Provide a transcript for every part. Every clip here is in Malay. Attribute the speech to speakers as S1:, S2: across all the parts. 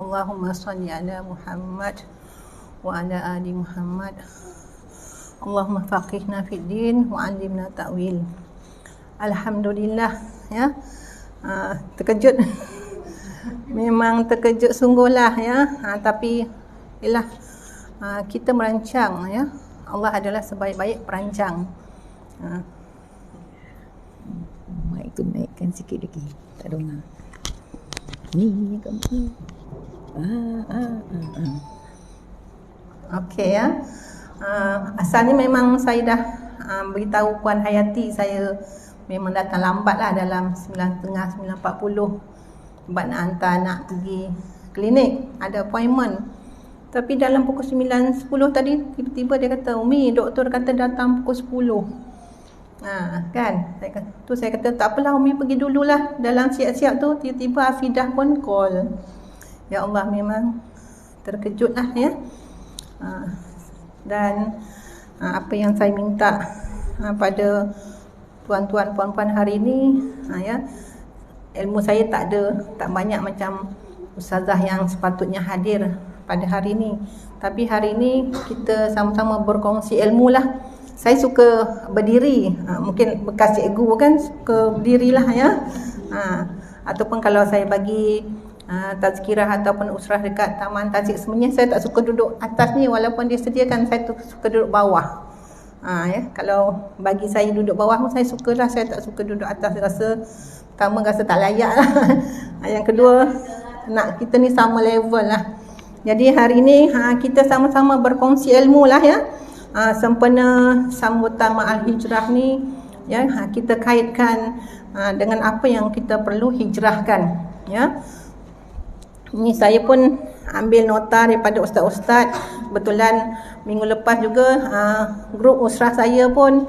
S1: Allahumma salli ala Muhammad wa ala ali Muhammad. Allahumma faqihna fid din wa 'allimna ta'wil. Alhamdulillah, ya. Terkejut. Memang terkejut sungguhlah, ya. Tapi ialah kita merancang, ya. Allah adalah sebaik-baik perancang.
S2: Mic tu naikkan sikit lagi. Tak dengar. Ni kamu.
S1: Okey, ya. Asalnya memang saya dah beritahu Puan Hayati saya memang datang lambat lah, dalam 9.30, 9.40 sebab nak hantar anak pergi klinik, ada appointment. Tapi dalam pukul 9.10 tadi tiba-tiba dia kata, Umi, doktor kata datang pukul 10. Kan, saya kata tak apalah Umi pergi dululah. Dalam siap-siap tu tiba-tiba Afidah pun call. Ya Allah, memang terkejut lah, ya. Dan apa yang saya minta pada tuan-tuan puan-puan hari ini, ya, ilmu saya tak banyak macam ustazah yang sepatutnya hadir pada hari ini. Tapi hari ini kita sama-sama berkongsi ilmu lah. Saya suka berdiri, mungkin bekas cikgu kan, suka berdirilah, ya. Ataupun kalau saya bagi tazkirah ataupun usrah dekat Taman Tazik, sebenarnya saya tak suka duduk atas ni, walaupun dia sediakan, saya suka duduk bawah. Ya, kalau bagi saya duduk bawah pun saya sukalah, saya tak suka duduk atas. Pertama rasa tak layak lah. Yang kedua, nak kita ni sama level lah. Jadi hari ni kita sama-sama berkongsi ilmu lah, ya. Sempena sambutan Ma'al Hijrah ni, ya, kita kaitkan dengan apa yang kita perlu hijrahkan, ya. Ini saya pun ambil nota daripada ustaz-ustaz. Kebetulan minggu lepas juga grup usrah saya pun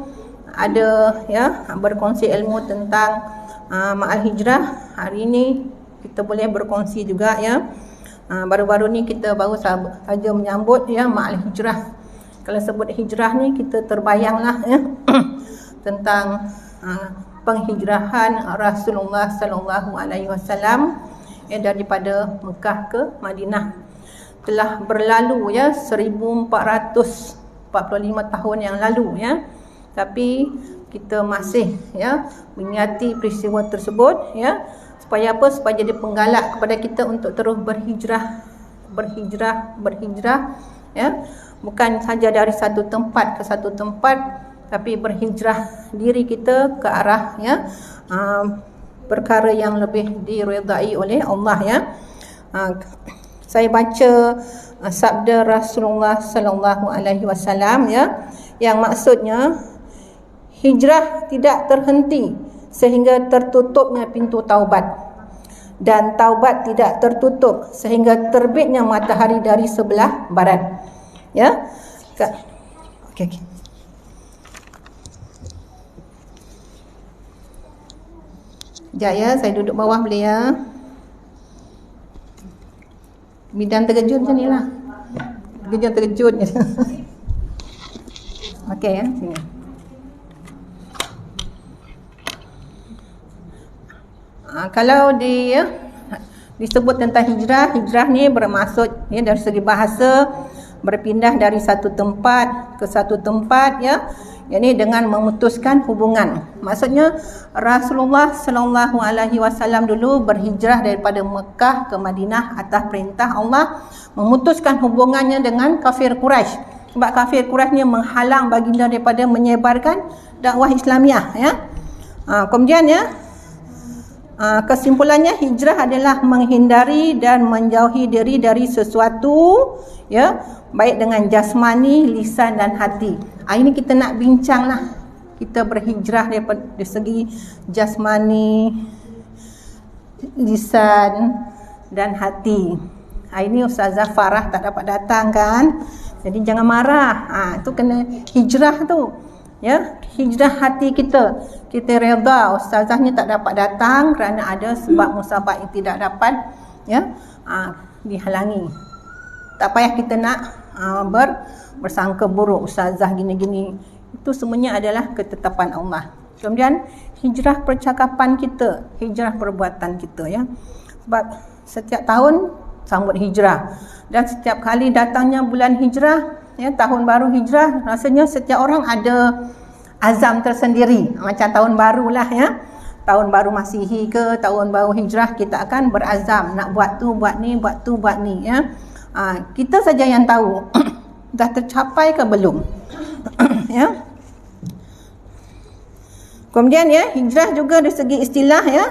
S1: ada, ya, berkongsi ilmu tentang Ma'al Hijrah. Hari ini kita boleh berkongsi juga, ya. Baru-baru ni kita baru saja menyambut, ya, Ma'al Hijrah. Kalau sebut hijrah ni kita terbayanglah, ya, tentang penghijrahan Rasulullah sallallahu alaihi wasallam, ya, daripada Mekah ke Madinah. Telah berlalu, ya, 1445 tahun yang lalu, ya. Tapi kita masih, ya, mengingati peristiwa tersebut, ya. Supaya apa? Supaya jadi penggalak kepada kita untuk terus berhijrah, ya. Bukan saja dari satu tempat ke satu tempat, tapi berhijrah diri kita ke arah, ya, perkara yang lebih diridai oleh Allah, ya. Saya baca sabda Rasulullah sallallahu alaihi wasallam, ya, yang maksudnya hijrah tidak terhenti sehingga tertutupnya pintu taubat, dan taubat tidak tertutup sehingga terbitnya matahari dari sebelah barat, ya. Okey. Sekejap, ya, saya duduk bawah boleh, ya. Bidang terkejut macam ni lah. Terkejut je. Okey, ya, sini. Kalau disebut tentang hijrah ni bermaksud, ya, dari segi bahasa berpindah dari satu tempat ke satu tempat, ya, yakni dengan memutuskan hubungan. Maksudnya Rasulullah sallallahu alaihi wasallam dulu berhijrah daripada Mekah ke Madinah atas perintah Allah, memutuskan hubungannya dengan kafir Quraisy. Sebab kafir Quraisy ni menghalang baginda daripada menyebarkan dakwah Islamiah, ya. Kemudian, ya, kesimpulannya hijrah adalah menghindari dan menjauhi diri dari sesuatu, ya, baik dengan jasmani, lisan dan hati. Ini kita nak bincang lah. Kita berhijrah daripada segi jasmani, lisan dan hati. Ini Ustazah Farah tak dapat datang, kan. Jadi jangan marah. Itu kena hijrah tu, ya. Hijrah hati kita. Kita redha ustazahnya tak dapat datang kerana ada sebab musabak yang tidak dapat, ya, dihalangi. Tak payah kita nak bersangka buruk ustazah gini-gini. Itu semuanya adalah ketetapan Allah. Kemudian hijrah percakapan kita, hijrah perbuatan kita, ya. Sebab setiap tahun sambut hijrah. Dan setiap kali datangnya bulan hijrah, ya, tahun baru hijrah, rasanya setiap orang ada azam tersendiri. Macam tahun barulah, ya. Tahun baru Masihi ke tahun baru hijrah, kita akan berazam nak buat tu, buat ni, buat tu, buat ni, ya. Kita saja yang tahu dah tercapai ke belum. Ya. Kemudian, ya, hijrah juga dari segi istilah, ya,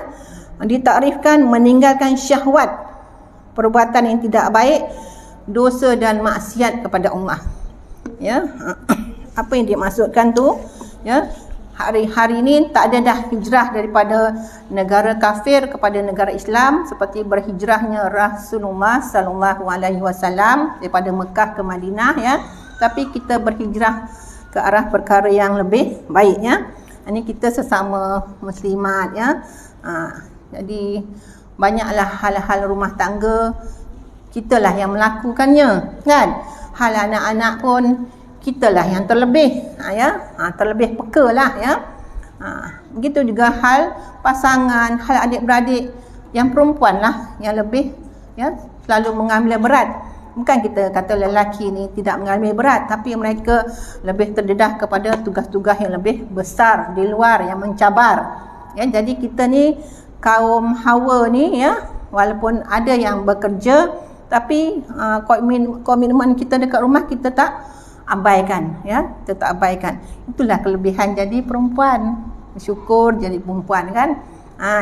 S1: ditakrifkan meninggalkan syahwat, perbuatan yang tidak baik, dosa dan maksiat kepada Allah. Ya. Apa yang dimaksudkan tu, ya, hari-hari ini tak ada dah hijrah daripada negara kafir kepada negara Islam seperti berhijrahnya Rasulullah sallallahu alaihi wasallam daripada Mekah ke Madinah, ya. Tapi kita berhijrah ke arah perkara yang lebih baik, ya. Ini kita sesama muslimat, ya. Jadi banyaklah hal-hal rumah tangga kitalah yang melakukannya, kan. Hal anak-anak pun kitalah yang terlebih, ya. Terlebih peka lah, ya. Begitu juga hal pasangan, hal adik-beradik yang perempuan lah yang lebih, ya, selalu mengambil berat. Bukan kita kata lelaki ni tidak mengalami berat, tapi mereka lebih terdedah kepada tugas-tugas yang lebih besar di luar yang mencabar. Ya, jadi kita ni kaum Hawa ni, ya, walaupun ada yang bekerja, tapi komitmen kita dekat rumah kita tak abaikan, ya, kita tak abaikan. Itulah kelebihan jadi perempuan. Bersyukur jadi perempuan, kan.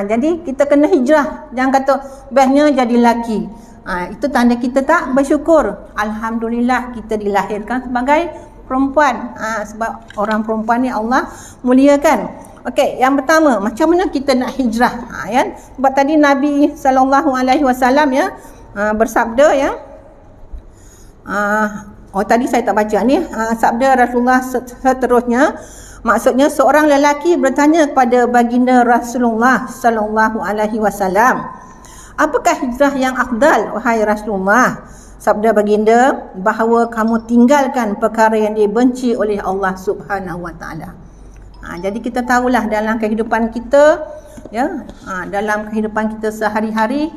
S1: Jadi kita kena hijrah. Jangan kata bestnya jadi lelaki. Itu tanda kita tak bersyukur. Alhamdulillah kita dilahirkan sebagai perempuan. Sebab orang perempuan ni Allah muliakan. Okey, yang pertama, macam mana kita nak hijrah? Ya? Sebab tadi Nabi SAW, ya, bersabda, ya. Tadi saya tak baca ni. Sabda Rasulullah seterusnya, maksudnya seorang lelaki bertanya kepada baginda Rasulullah SAW, apakah hijrah yang afdal, wahai Rasulullah? Sabda baginda, bahawa kamu tinggalkan perkara yang dibenci oleh Allah Subhanahu Wa Taala. Jadi kita tahulah dalam kehidupan kita, ya, dalam kehidupan kita sehari-hari,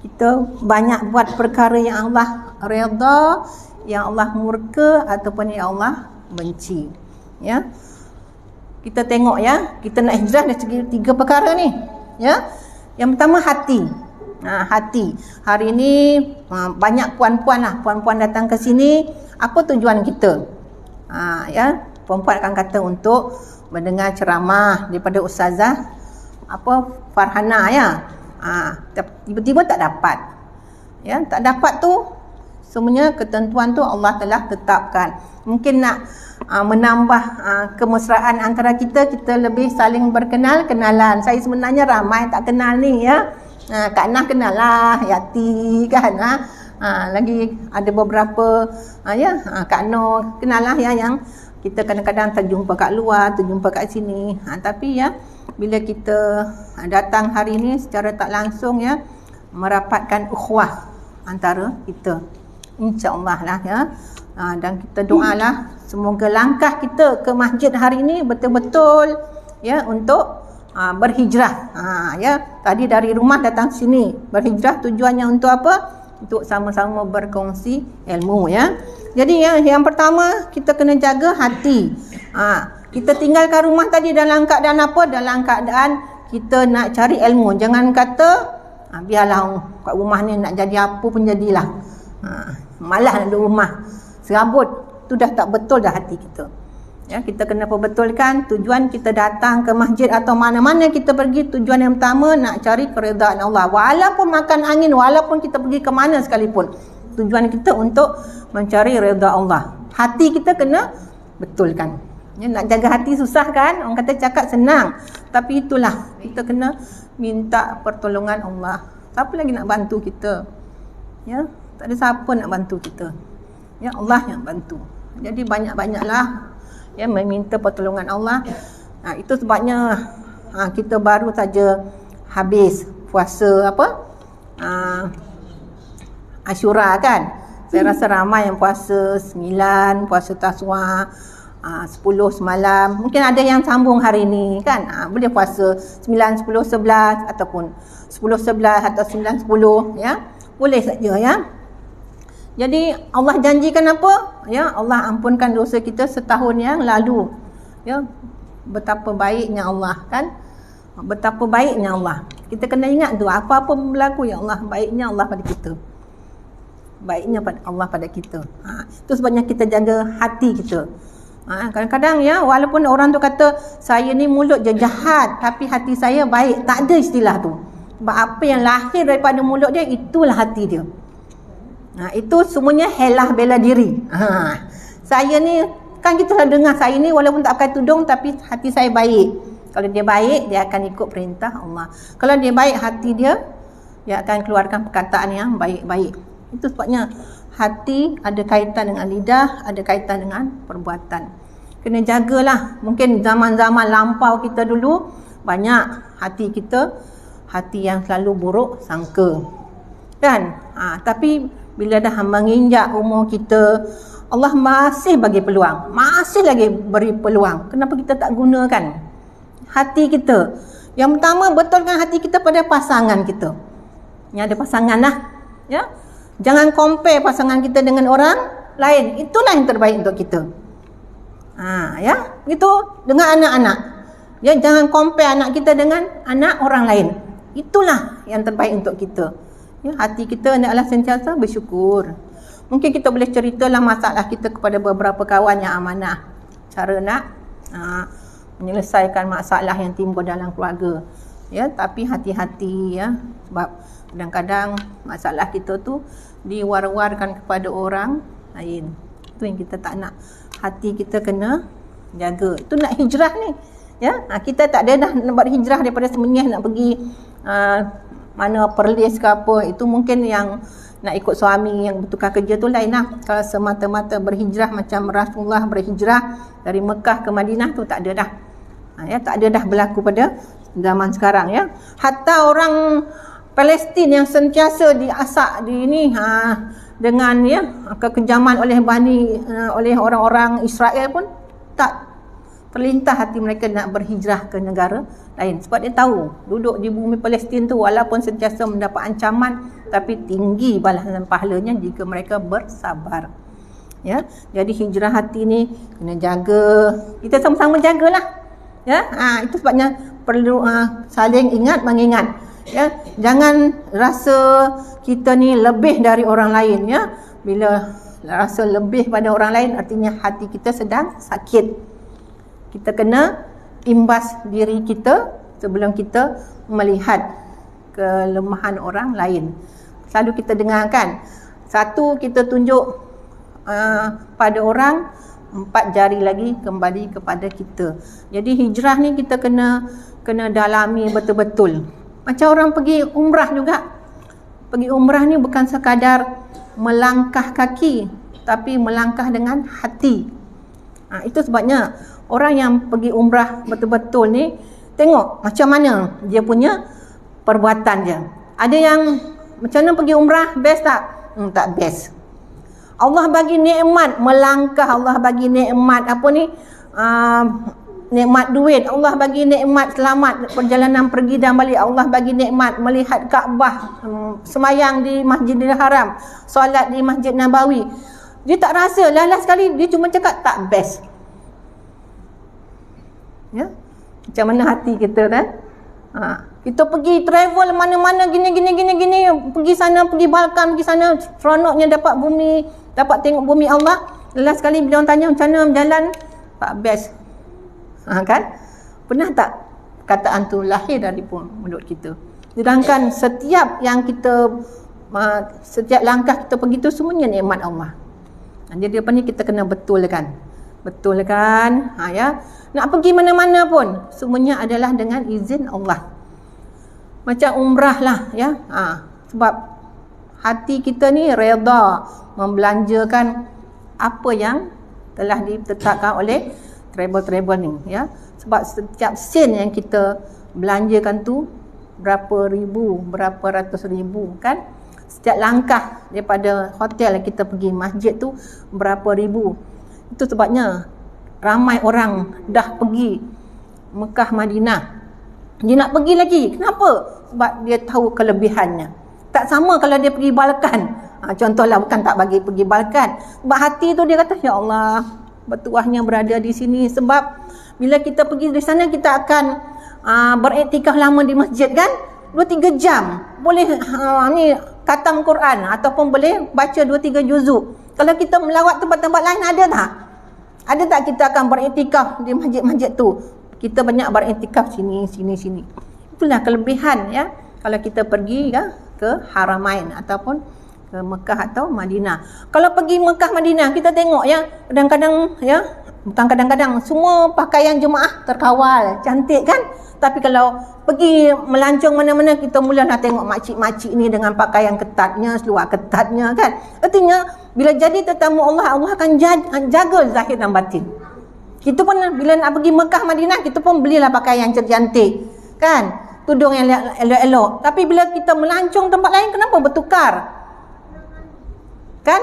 S1: kita banyak buat perkara yang Allah redha, yang Allah murka ataupun yang Allah benci. Ya. Kita tengok, ya, kita nak hijrah dari segi 3 perkara ni. Ya. Yang pertama hati. Hati. Hari ini banyak puan-puan lah, puan-puan datang ke sini. Apa tujuan kita? Ya, perempuan akan kata untuk mendengar ceramah daripada Ustazah Farhana, ya. Tiba-tiba tak dapat. Ya, tak dapat tu semuanya ketentuan tu Allah telah tetapkan. Mungkin nak menambah kemesraan antara kita lebih saling kenalan. Saya sebenarnya ramai tak kenal ni, ya. Kak Nah kenal lah, Yati, kan. Lagi ada beberapa, ya, Kak Noh kenal lah, ya, yang kita kadang-kadang terjumpa kat luar, terjumpa kat sini. Tapi, ya, bila kita datang hari ini secara tak langsung, ya, merapatkan ukhuwah antara kita, insya-Allah lah, ya. Dan kita doalah semoga langkah kita ke masjid hari ini betul-betul, ya, untuk berhijrah. Ya, tadi dari rumah datang sini berhijrah, tujuannya untuk apa? Untuk sama-sama berkongsi ilmu, ya. Jadi, ya, yang pertama kita kena jaga hati. Kita tinggalkan rumah tadi dalam keadaan apa? Dalam keadaan kita nak cari ilmu. Jangan kata biarlah kat rumah ni nak jadi apa pun jadilah. Malas nak duduk rumah, serabut. Tu dah tak betul dah hati kita. Ya, kita kena perbetulkan tujuan kita datang ke masjid atau mana-mana kita pergi. Tujuan yang pertama nak cari keredaan Allah. Walaupun makan angin, walaupun kita pergi ke mana sekalipun, tujuan kita untuk mencari redha Allah. Hati kita kena betulkan. Ya, nak jaga hati susah, kan? Orang kata cakap senang, tapi itulah kita kena minta pertolongan Allah. Siapa lagi nak bantu kita? Ya, tak ada siapa nak bantu kita. Ya, Allah yang bantu. Jadi banyak-banyaklah, ya, meminta pertolongan Allah. Itu sebabnya kita baru saja habis puasa Asyura, kan. Saya rasa ramai yang puasa 9, puasa Taswa, 10 semalam. Mungkin ada yang sambung hari ni, kan. Boleh puasa 9, 10, 11 ataupun 10, 11 atau 9, 10, ya. boleh saja ya. Jadi Allah janjikan apa? Ya, Allah ampunkan dosa kita setahun yang lalu. Ya, betapa baiknya Allah kan? Betapa baiknya Allah. Kita kena ingat tu, apa-apa berlaku ya Allah, baiknya Allah pada kita. Baiknya Allah pada kita. Itu sebabnya kita jaga hati kita. Kadang-kadang ya, walaupun orang tu kata saya ni mulut je jahat tapi hati saya baik, tak ada istilah tu. Sebab apa yang lahir daripada mulut dia, itulah hati dia. Itu semuanya helah bela diri. Saya ni, kan kita dah dengar saya ni walaupun tak pakai tudung tapi hati saya baik. Kalau dia baik, dia akan ikut perintah Allah. Kalau dia baik hati dia akan keluarkan perkataan yang baik-baik. Itu sebabnya hati ada kaitan dengan lidah, ada kaitan dengan perbuatan. Kena jagalah. Mungkin zaman-zaman lampau kita dulu, banyak hati kita, hati yang selalu buruk sangka. Kan? Tapi bila dah menginjak umur kita, Allah masih bagi peluang. Masih lagi beri peluang. Kenapa kita tak gunakan hati kita? Yang pertama, betulkan hati kita pada pasangan kita. Yang ada pasangan lah. Ya? Jangan compare pasangan kita dengan orang lain. Itulah yang terbaik untuk kita. Ya, gitu dengan anak-anak. Ya, jangan compare anak kita dengan anak orang lain. Itulah yang terbaik untuk kita. Ya, hati kita adalah sentiasa bersyukur. Mungkin kita boleh ceritalah masalah kita kepada beberapa kawan yang amanah. Cara nak menyelesaikan masalah yang timbul dalam keluarga. Ya, tapi hati-hati ya, sebab kadang-kadang masalah kita tu diwar-warkan kepada orang lain. Itu yang kita tak nak. Hati kita kena jaga. Itu nak hijrah ni. Ya, kita tak ada dah nak buat hijrah daripada Semenyih nak pergi mana Perlis ke apa. Itu mungkin yang nak ikut suami yang bertukar kerja tu lain lah. Kalau semata-mata berhijrah macam Rasulullah berhijrah dari Mekah ke Madinah tu tak ada dah. Ya, tak ada dah berlaku pada zaman sekarang ya. Hatta orang Palestin yang sentiasa diasak di ini dengan ya kekejaman oleh oleh orang-orang Israel pun tak terlintas hati mereka nak berhijrah ke negara lain. Sebab dia tahu duduk di bumi Palestin tu walaupun sentiasa mendapat ancaman, tapi tinggi balasan pahalanya jika mereka bersabar. Ya, jadi hijrah hati ni kena jaga. Kita sama-sama jagalah. Ya, itu sebabnya perlu saling ingat mengingat. Ya, jangan rasa kita ni lebih dari orang lain ya. Bila rasa lebih pada orang lain artinya hati kita sedang sakit. Kita kena imbas diri kita sebelum kita melihat kelemahan orang lain. Selalu kita dengarkan, satu kita tunjuk pada orang, 4 jari lagi kembali kepada kita. Jadi hijrah ni kita kena dalami betul-betul. Macam orang pergi umrah juga. Pergi umrah ni bukan sekadar melangkah kaki, tapi melangkah dengan hati. Itu sebabnya orang yang pergi umrah betul-betul ni, tengok macam mana dia punya perbuatan dia. Ada yang macam mana pergi umrah, best tak? Tak best. Allah bagi nikmat melangkah, Allah bagi nikmat apa ni? Nikmat duit, Allah bagi nikmat selamat perjalanan pergi dan balik, Allah bagi nikmat melihat Kaabah, semayang di Masjidil Haram, solat di Masjid Nabawi. Dia tak rasa, last sekali dia cuma cakap tak best. Ya, macam mana hati kita kan? Kita pergi travel mana-mana gini, pergi sana, pergi Balkan, pergi sana, seronoknya dapat tengok bumi Allah. Last sekali bila orang tanya macam mana berjalan, tak best. Kan? Pernah tak kataan tu lahir dari mulut kita? Sedangkan setiap langkah kita pergi tu semuanya nikmat Allah. Jadi apa ni kita kena betulkan. Ya. Nak pergi mana-mana pun semuanya adalah dengan izin Allah. Macam umrah lah ya. Sebab hati kita ni redha membelanjakan apa yang telah ditetapkan oleh travel ni ya. Sebab setiap sen yang kita belanjakan tu berapa ribu, berapa ratus ribu kan. Setiap langkah daripada hotel kita pergi masjid tu berapa ribu. Itu sebabnya ramai orang dah pergi Mekah Madinah, dia nak pergi lagi. Kenapa? Sebab dia tahu kelebihannya. Tak sama kalau dia pergi Balkan. Contohlah, bukan tak bagi pergi Balkan. Sebab hati tu dia kata, ya Allah, bertuahnya berada di sini. Sebab bila kita pergi di sana, kita akan beriktikaf lama di masjid kan. 2-3 jam. Boleh ni khatam Quran ataupun boleh baca 2-3 juzuk. Kalau kita melawat tempat-tempat lain, ada tak? Ada tak kita akan beriktikaf di masjid-masjid tu? Kita banyak beriktikaf sini. Itulah kelebihan ya. Kalau kita pergi ya, ke Haramain ataupun ke Mekah atau Madinah. Kalau pergi Mekah Madinah, kita tengok ya, kadang-kadang ya, bukan kadang-kadang, semua pakaian jemaah terkawal, cantik kan? Tapi kalau pergi melancong mana-mana, kita mulalah tengok makcik-makcik ni dengan pakaian ketatnya, seluar ketatnya kan? Artinya bila jadi tetamu Allah, Allah akan jaga zahir dan batin. Kita pun bila nak pergi Mekah Madinah, kita pun belilah pakaian cantik kan? Tudung yang elok-elok. Tapi bila kita melancong tempat lain, kenapa bertukar? Kan?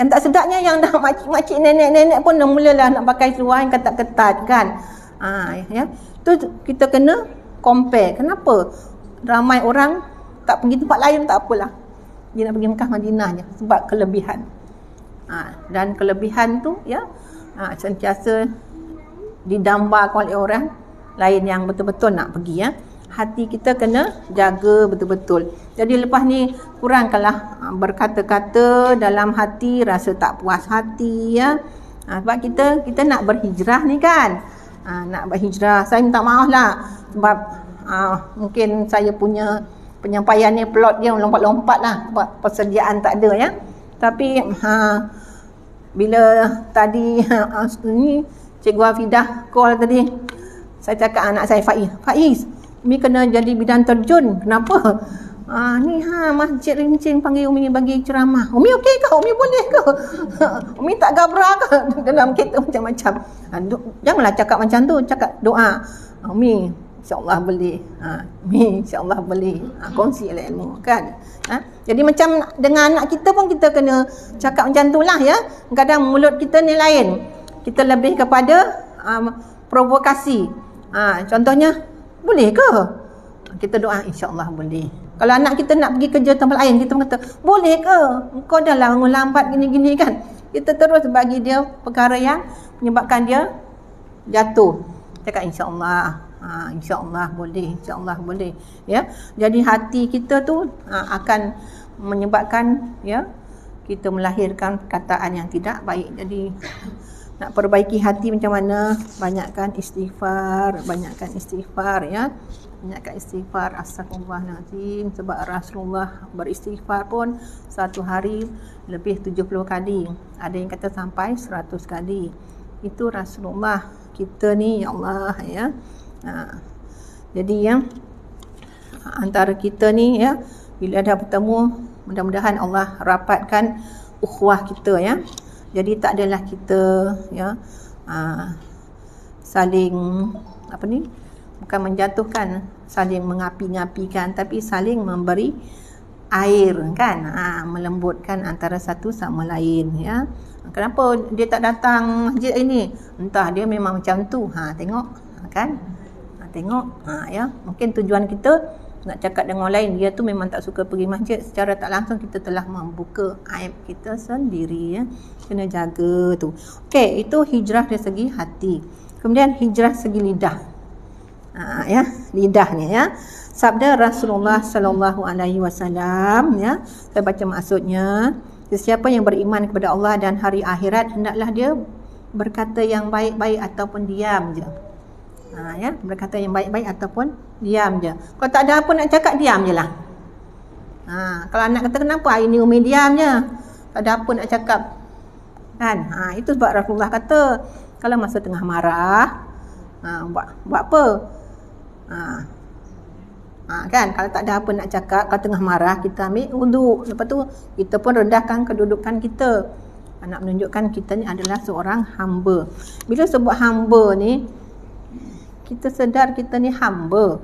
S1: Yang tak sedapnya yang dah makcik-makcik, nenek-nenek pun dah mulalah nak pakai seluar yang ketat-ketat kan? Ya. Tu kita kena compare. Kenapa ramai orang tak pergi tempat lain? Tak apalah, dia nak pergi Mekah Madinah je sebab kelebihan. Dan kelebihan tu ya, sentiasa didambakan oleh orang lain yang betul-betul nak pergi ya. Hati kita kena jaga betul-betul. Jadi lepas ni kurangkanlah berkata-kata dalam hati, rasa tak puas hati ya. Sebab kita nak berhijrah ni kan. Nak berhijrah. Saya minta maaf lah sebab mungkin saya punya penyampaian ni plot dia lompat-lompat lah sebab persediaan tak ada ya. Tapi bila tadi ni Cikgu Hafidah call tadi, saya cakap anak saya Faiz, Umi kena jadi bidan terjun. Kenapa? Ni Masjid Rincin panggil Umi bagi ceramah. Umi okey ke? Umi boleh ke? Umi tak gabra ke dalam kereta macam-macam? Janganlah cakap macam tu, cakap doa. Umi insya-Allah boleh. Umi insya-Allah boleh. Kongsilah ilmu kan. Jadi macam dengan anak kita pun kita kena cakap macam itulah ya. Kadang mulut kita ni lain. Kita lebih kepada provokasi. Contohnya, boleh ke? Kita doa insya-Allah boleh. Kalau anak kita nak pergi kerja tempat lain, kita kata, boleh ke? Kau dah lah lambat gini-gini kan? Kita terus bagi dia perkara yang menyebabkan dia jatuh. Cakap insya-Allah. InsyaAllah boleh, insyaAllah boleh ya. Jadi hati kita tu akan menyebabkan ya, kita melahirkan perkataan yang tidak baik. Jadi nak perbaiki hati macam mana? Banyakkan istighfar ya. Banyakkan istighfar, astagfirullahalazim. Sebab Rasulullah beristighfar pun satu hari lebih 70 kali. Ada yang kata sampai 100 kali. Itu Rasulullah. Kita ni ya Allah ya. Jadi ya, antara kita ni ya, bila ada bertemu, mudah-mudahan Allah rapatkan ukhuwah kita ya. Jadi tak adalah kita ya saling bukan menjatuhkan, saling mengapi-ngapikan, tapi saling memberi air kan, melembutkan antara satu sama lain ya. Kenapa dia tak datang masjid ini? Entah dia memang macam tu. Tengok kan? Tengok ya, mungkin tujuan kita nak cakap dengan orang lain, dia tu memang tak suka pergi masjid. Secara tak langsung kita telah membuka aib kita sendiri ya. Kena jaga tu. Okey, itu hijrah dari segi hati. Kemudian hijrah segi lidah. Ya, lidahnya ya. Sabda Rasulullah sallallahu alaihi wasallam ya. Saya baca maksudnya. Sesiapa yang beriman kepada Allah dan hari akhirat, hendaklah dia berkata yang baik-baik ataupun diam je. Ya, berkata yang baik-baik ataupun diam je. Kalau tak ada apa nak cakap, diam je lah. Kalau anak kata kenapa hari ni Umi diam je, tak ada apa nak cakap kan. Itu sebab Rasulullah kata kalau masa tengah marah, buat apa? Kan, kalau tak ada apa nak cakap, kalau tengah marah, kita ambil wuduk. Lepas tu kita pun rendahkan kedudukan kita. Nak menunjukkan kita ni adalah seorang hamba. Bila sebut hamba ni, kita sedar kita ni hamba,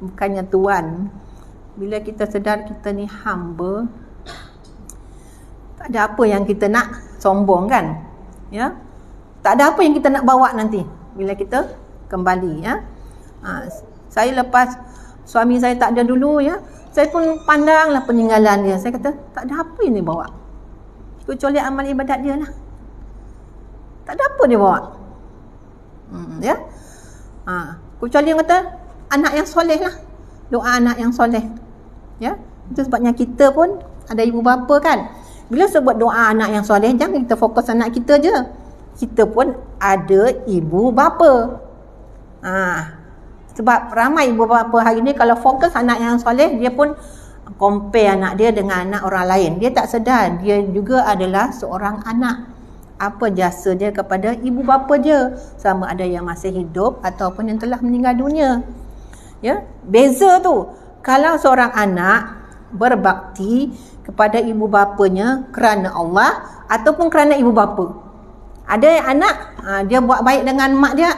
S1: bukannya tuan. Bila kita sedar kita ni hamba, tak ada apa yang kita nak sombong kan ya. Tak ada apa yang kita nak bawa nanti bila kita kembali ya. Saya lepas suami saya tak ada dulu ya, Saya pun pandanglah peninggalan dia. Saya kata, tak ada apa yang dia bawa. Kecuali amal ibadat dia lah. Tak ada apa dia bawa. Ya. Kecuali yang kata, anak yang soleh lah. Doa anak yang soleh. Ya. Itu sebabnya kita pun ada ibu bapa kan. Bila sebut doa anak yang soleh, jangan kita fokus anak kita je. Kita pun ada ibu bapa. Sebab ramai ibu bapa hari ni kalau fokus anak yang soleh, dia pun compare anak dia dengan anak orang lain. Dia tak sedar dia juga adalah seorang anak. Apa jasa dia kepada ibu bapa dia, sama ada yang masih hidup ataupun yang telah meninggal dunia. Ya, beza tu. Kalau seorang anak berbakti kepada ibu bapanya kerana Allah ataupun kerana ibu bapa. Ada yang anak dia buat baik dengan mak dia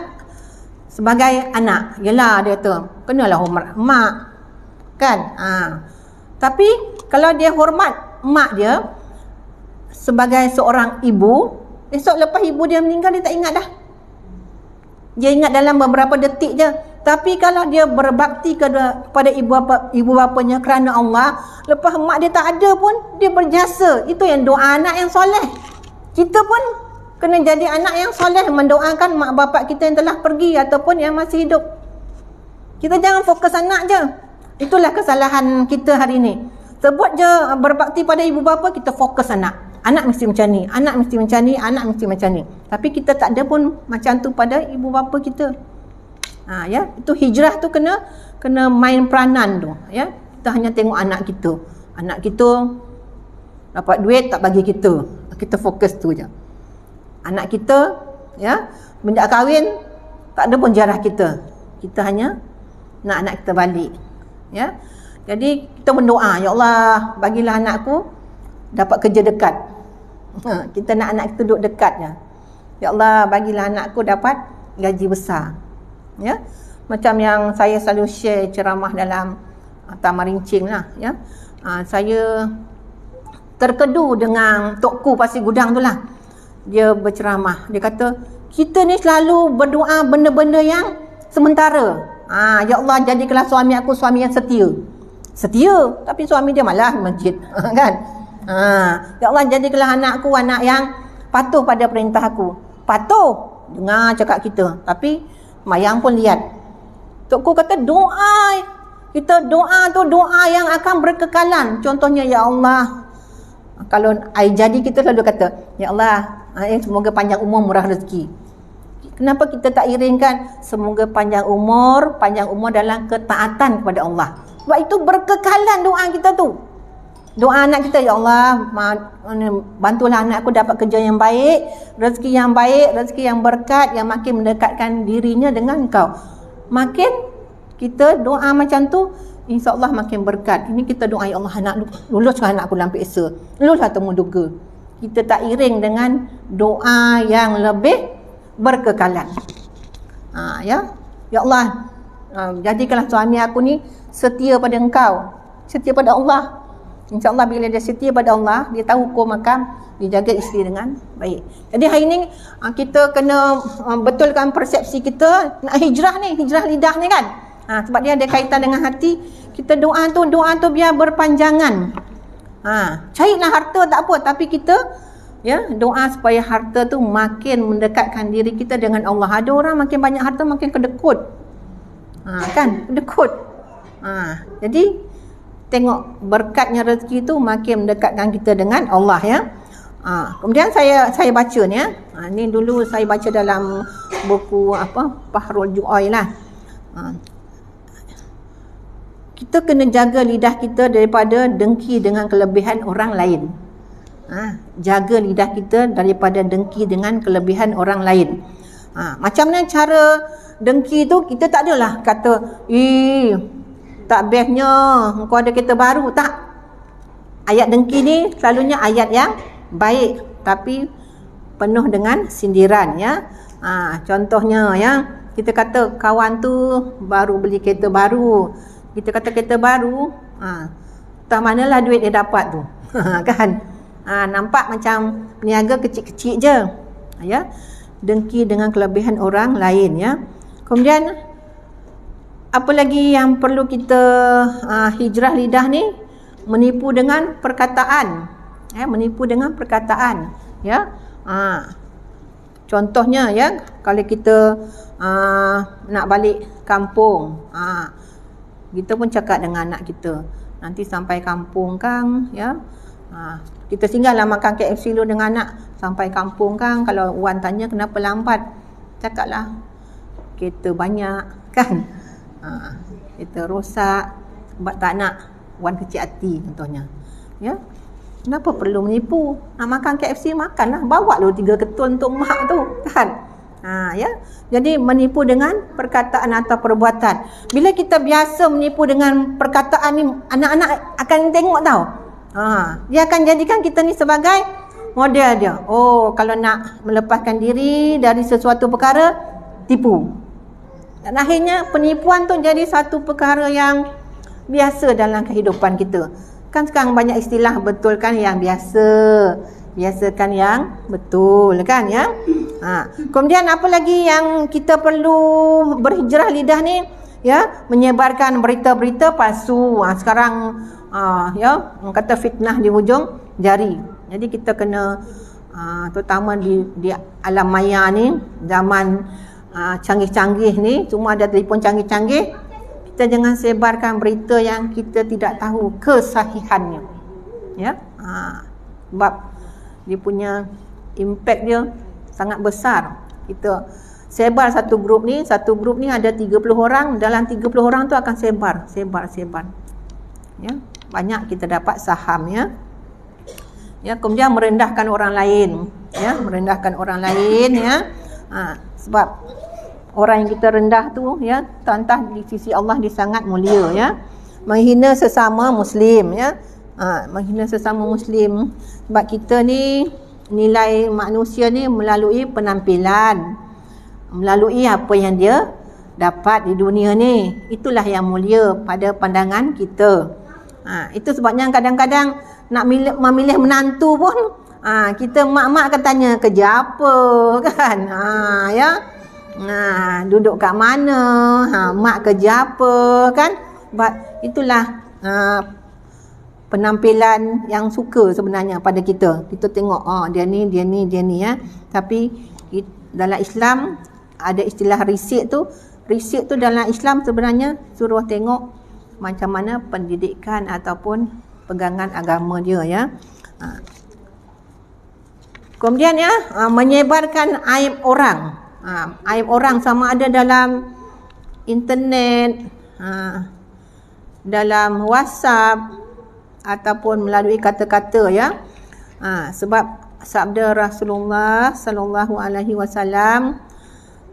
S1: sebagai anak. Yelah, dia kata kenalah hormat mak kan. Tapi kalau dia hormat mak dia sebagai seorang ibu, esok lepas ibu dia meninggal dia tak ingat dah. Dia ingat dalam beberapa detik je. Tapi kalau dia berbakti kepada ibu bapanya kerana Allah, lepas mak dia tak ada pun dia berjasa. Itu yang doa anak yang soleh. Kita pun kena jadi anak yang soleh, mendoakan mak bapak kita yang telah pergi ataupun yang masih hidup. Kita jangan fokus anak je. Itulah kesalahan kita hari ni. Sebut je berbakti pada ibu bapa, kita fokus anak. Anak mesti macam ni, anak mesti macam ni, anak mesti macam ni. Tapi kita tak ada pun macam tu pada ibu bapa kita. Ya, itu hijrah tu kena main peranan tu, ya. Kita hanya tengok anak kita. Anak kita dapat duit tak bagi kita. Kita fokus tu je. Anak kita, ya, menjak kahwin tak ada pun jarah kita. Kita hanya nak anak kita balik, ya. Jadi kita berdoa, ya Allah, bagilah anakku dapat kerja dekat. Kita nak anak kita duduk dekat je. Ya Allah, bagilah anakku dapat gaji besar. Ya. Macam yang saya selalu share ceramah dalam Taman Rincing lah, ya. Saya terkedu dengan Tok Ku Pasir Gudang tu lah. Dia berceramah, dia kata kita ni selalu berdoa benda-benda yang sementara. Ya Allah, jadikanlah suami aku suami yang setia. Setia, tapi suami dia malah masjid. Kan? Ya Allah, jadikanlah anakku anak yang patuh pada perintah aku. Patuh dengar cakap kita, tapi mayang pun lihat. Tok Ku kata doa, kita doa tu doa yang akan berkekalan. Contohnya, ya Allah, kalau jadi kita selalu kata, ya Allah, semoga panjang umur, murah rezeki. Kenapa kita tak iringkan semoga panjang umur dalam ketaatan kepada Allah? Sebab itu berkekalan doa kita tu. Doa anak kita, ya Allah, bantulah anak aku dapat kerja yang baik, rezeki yang berkat, yang makin mendekatkan dirinya dengan Engkau. Makin kita doa macam tu, insya-Allah makin berkat. Ini kita doa, ya Allah, luluskan anak aku dalam PSA, luluslah temu duga. Kita tak iring dengan doa yang lebih berkekalan. Ya Allah, jadikanlah suami aku ni setia pada Engkau, setia pada Allah. InsyaAllah bila dia setia pada Allah, dia tahu hukum makam, dia jaga isteri dengan baik. Jadi hari ni kita kena betulkan persepsi kita nak hijrah lidah ni kan. Sebab dia ada kaitan dengan hati. Kita doa tu biar berpanjangan. Carilah harta tak apa, tapi kita, ya, doa supaya harta tu makin mendekatkan diri kita dengan Allah. Ada orang makin banyak harta makin kedekut. Kan? Kedekut. Jadi tengok berkatnya rezeki tu makin mendekatkan kita dengan Allah, ya. Kemudian saya baca ni, ya. Ni dulu saya baca dalam buku Fahrul Ju'ai lah. Kita kena jaga lidah kita daripada dengki dengan kelebihan orang lain. Jaga lidah kita daripada dengki dengan kelebihan orang lain. Macam mana cara dengki tu? Kita tak adalah kata, tak bestnya kau ada kereta baru, tak. Ayat dengki ni selalunya ayat yang baik, tapi penuh dengan sindiran, ya. Contohnya, ya, kita kata kawan tu baru beli kereta baru. Kita kata kereta baru, tak manalah duit dia dapat tu. Kan? Nampak macam peniaga kecil-kecil je, ya. Dengki dengan kelebihan orang lain, ya. Kemudian apa lagi yang perlu kita hijrah lidah ni? Menipu dengan perkataan. Menipu dengan perkataan. Ya. Contohnya ya, kalau kita nak balik kampung, kita pun cakap dengan anak kita, nanti sampai kampung Kang, ya. Kita singgahlah makan KFC dulu dengan anak. Sampai kampung Kang, kalau Wan tanya kenapa lambat, cakaplah kereta banyak kan. Kereta rosak sebab tak nak Wan kecil hati contohnya. Ya. Kenapa perlu menipu? Nak makan KFC makanlah, bawa lu 3 ketul untuk mak tu kan. Ya. Jadi menipu dengan perkataan atau perbuatan. Bila kita biasa menipu dengan perkataan ni, anak-anak akan tengok tau. Dia akan jadikan kita ni sebagai model dia. Oh, kalau nak melepaskan diri dari sesuatu perkara, tipu. Dan akhirnya penipuan tu jadi satu perkara yang biasa dalam kehidupan kita. Kan sekarang banyak istilah betulkan yang biasa, biasakan yang betul kan ya. Kemudian apa lagi yang kita perlu berhijrah lidah ni? Ya, menyebarkan berita-berita palsu. Sekarang ya, orang kata fitnah di hujung jari. Jadi kita kena terutama di alam maya ni, zaman canggih-canggih ni, semua ada telefon canggih-canggih. Kita jangan sebarkan berita yang kita tidak tahu kesahihannya. Ya. Sebab dia punya impact dia sangat besar. Kita sebar satu grup ni ada 30 orang, dalam 30 orang tu akan sebar. Ya, banyak kita dapat saham ya. Ya, kemudian merendahkan orang lain, ya, merendahkan orang lain ya. Sebab orang yang kita rendah tu ya, tuan-tuan di sisi Allah dia sangat mulia ya. Menghina sesama muslim ya. Menghina sesama muslim sebab kita ni nilai manusia ni melalui penampilan, melalui apa yang dia dapat di dunia ni. Itulah yang mulia pada pandangan kita. Itu sebabnya kadang-kadang nak memilih menantu pun kita mak-mak akan tanya kerja apa kan. Ya. Duduk kat mana? Mak kerja apa kan? Sebab itulah penampilan yang suka sebenarnya pada kita. Kita tengok dia ni ya. Tapi dalam Islam ada istilah risik tu. Risik tu dalam Islam sebenarnya suruh tengok macam mana pendidikan ataupun pegangan agama dia ya. Kemudian ya, menyebarkan aib orang. Aib orang sama ada dalam internet, dalam WhatsApp ataupun melalui kata-kata ya. Sebab sabda Rasulullah sallallahu alaihi wasallam,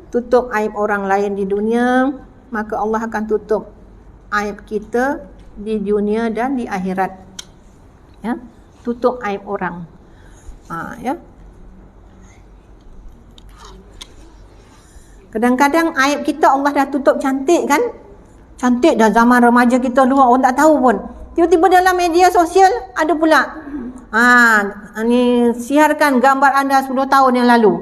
S1: tutup aib orang lain di dunia, maka Allah akan tutup aib kita di dunia dan di akhirat. Ya, tutup aib orang. Ya. Kadang-kadang aib kita Allah dah tutup cantik kan? Cantik dah zaman remaja kita dulu, orang tak tahu pun. Tiba-tiba dalam media sosial ada pula. Ni siarkan gambar anda 10 tahun yang lalu.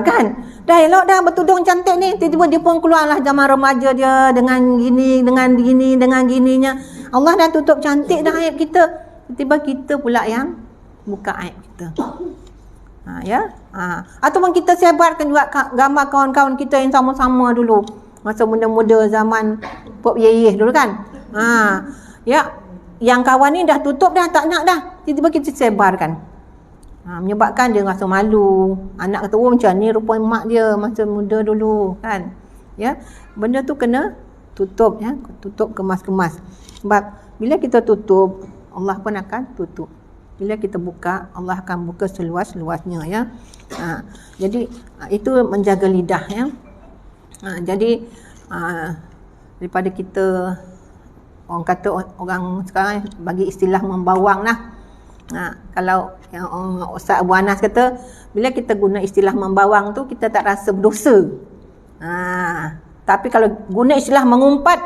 S1: Kan? Dah elok dah bertudung cantik ni, tiba-tiba dia pun keluarlah zaman remaja dia dengan gini, dengan gininya. Allah dah tutup cantik dah aib kita. Tiba-tiba kita pula yang buka aib kita. Ya. Ataupun kita sebarkan juga gambar kawan-kawan kita yang sama-sama dulu masa muda-muda zaman Pop Yeyeh dulu kan. Ya, yang kawan ni dah tutup dah, tak nak dah, tiba-tiba kita sebarkan. Menyebabkan dia rasa malu. Anak kata, oh macam ni rupa mak dia masa muda dulu kan. Ya, benda tu kena tutup ya, tutup kemas-kemas. Sebab bila kita tutup, Allah pun akan tutup. Bila kita buka, Allah akan buka seluas-luasnya ya. Jadi itu menjaga lidah ya. Jadi daripada kita, orang kata orang sekarang bagi istilah membawang lah. Kalau yang Ustaz Abu Anas kata, bila kita guna istilah membawang tu, kita tak rasa berdosa. Tapi kalau guna istilah mengumpat,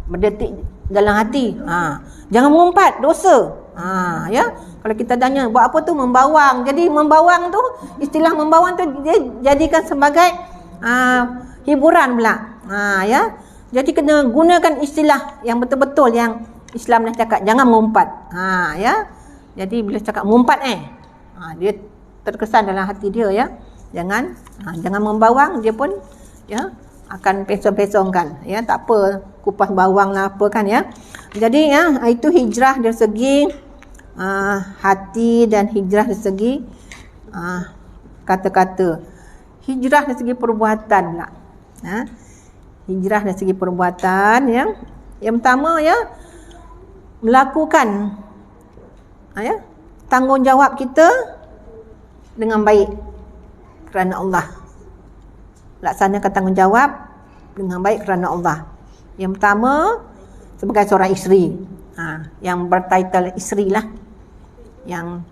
S1: berdetik dalam hati. Jangan mengumpat, dosa. Ya, kalau kita tanya buat apa tu, membawang. Jadi membawang tu, istilah membawang tu dia jadikan sebagai hiburan pula. Ya, Jadi kena gunakan istilah yang betul-betul yang Islam dah cakap, jangan mengumpat. Ya. Jadi bila cakap mengumpat dia terkesan dalam hati dia ya. Jangan membawang, dia pun ya akan pesong-pesongkan ya, tak apa kupas bawang lah apa kan ya. Jadi ya itu hijrah dari segi hati dan hijrah dari segi kata-kata. Hijrah dari segi perbuatan pula. Hijrah dari segi perbuatan ya. Yang pertama ya, melakukan tanggungjawab kita dengan baik kerana Allah. Laksanakan tanggungjawab dengan baik kerana Allah. Yang pertama, sebagai seorang isteri, yang bertitle isteri lah, yang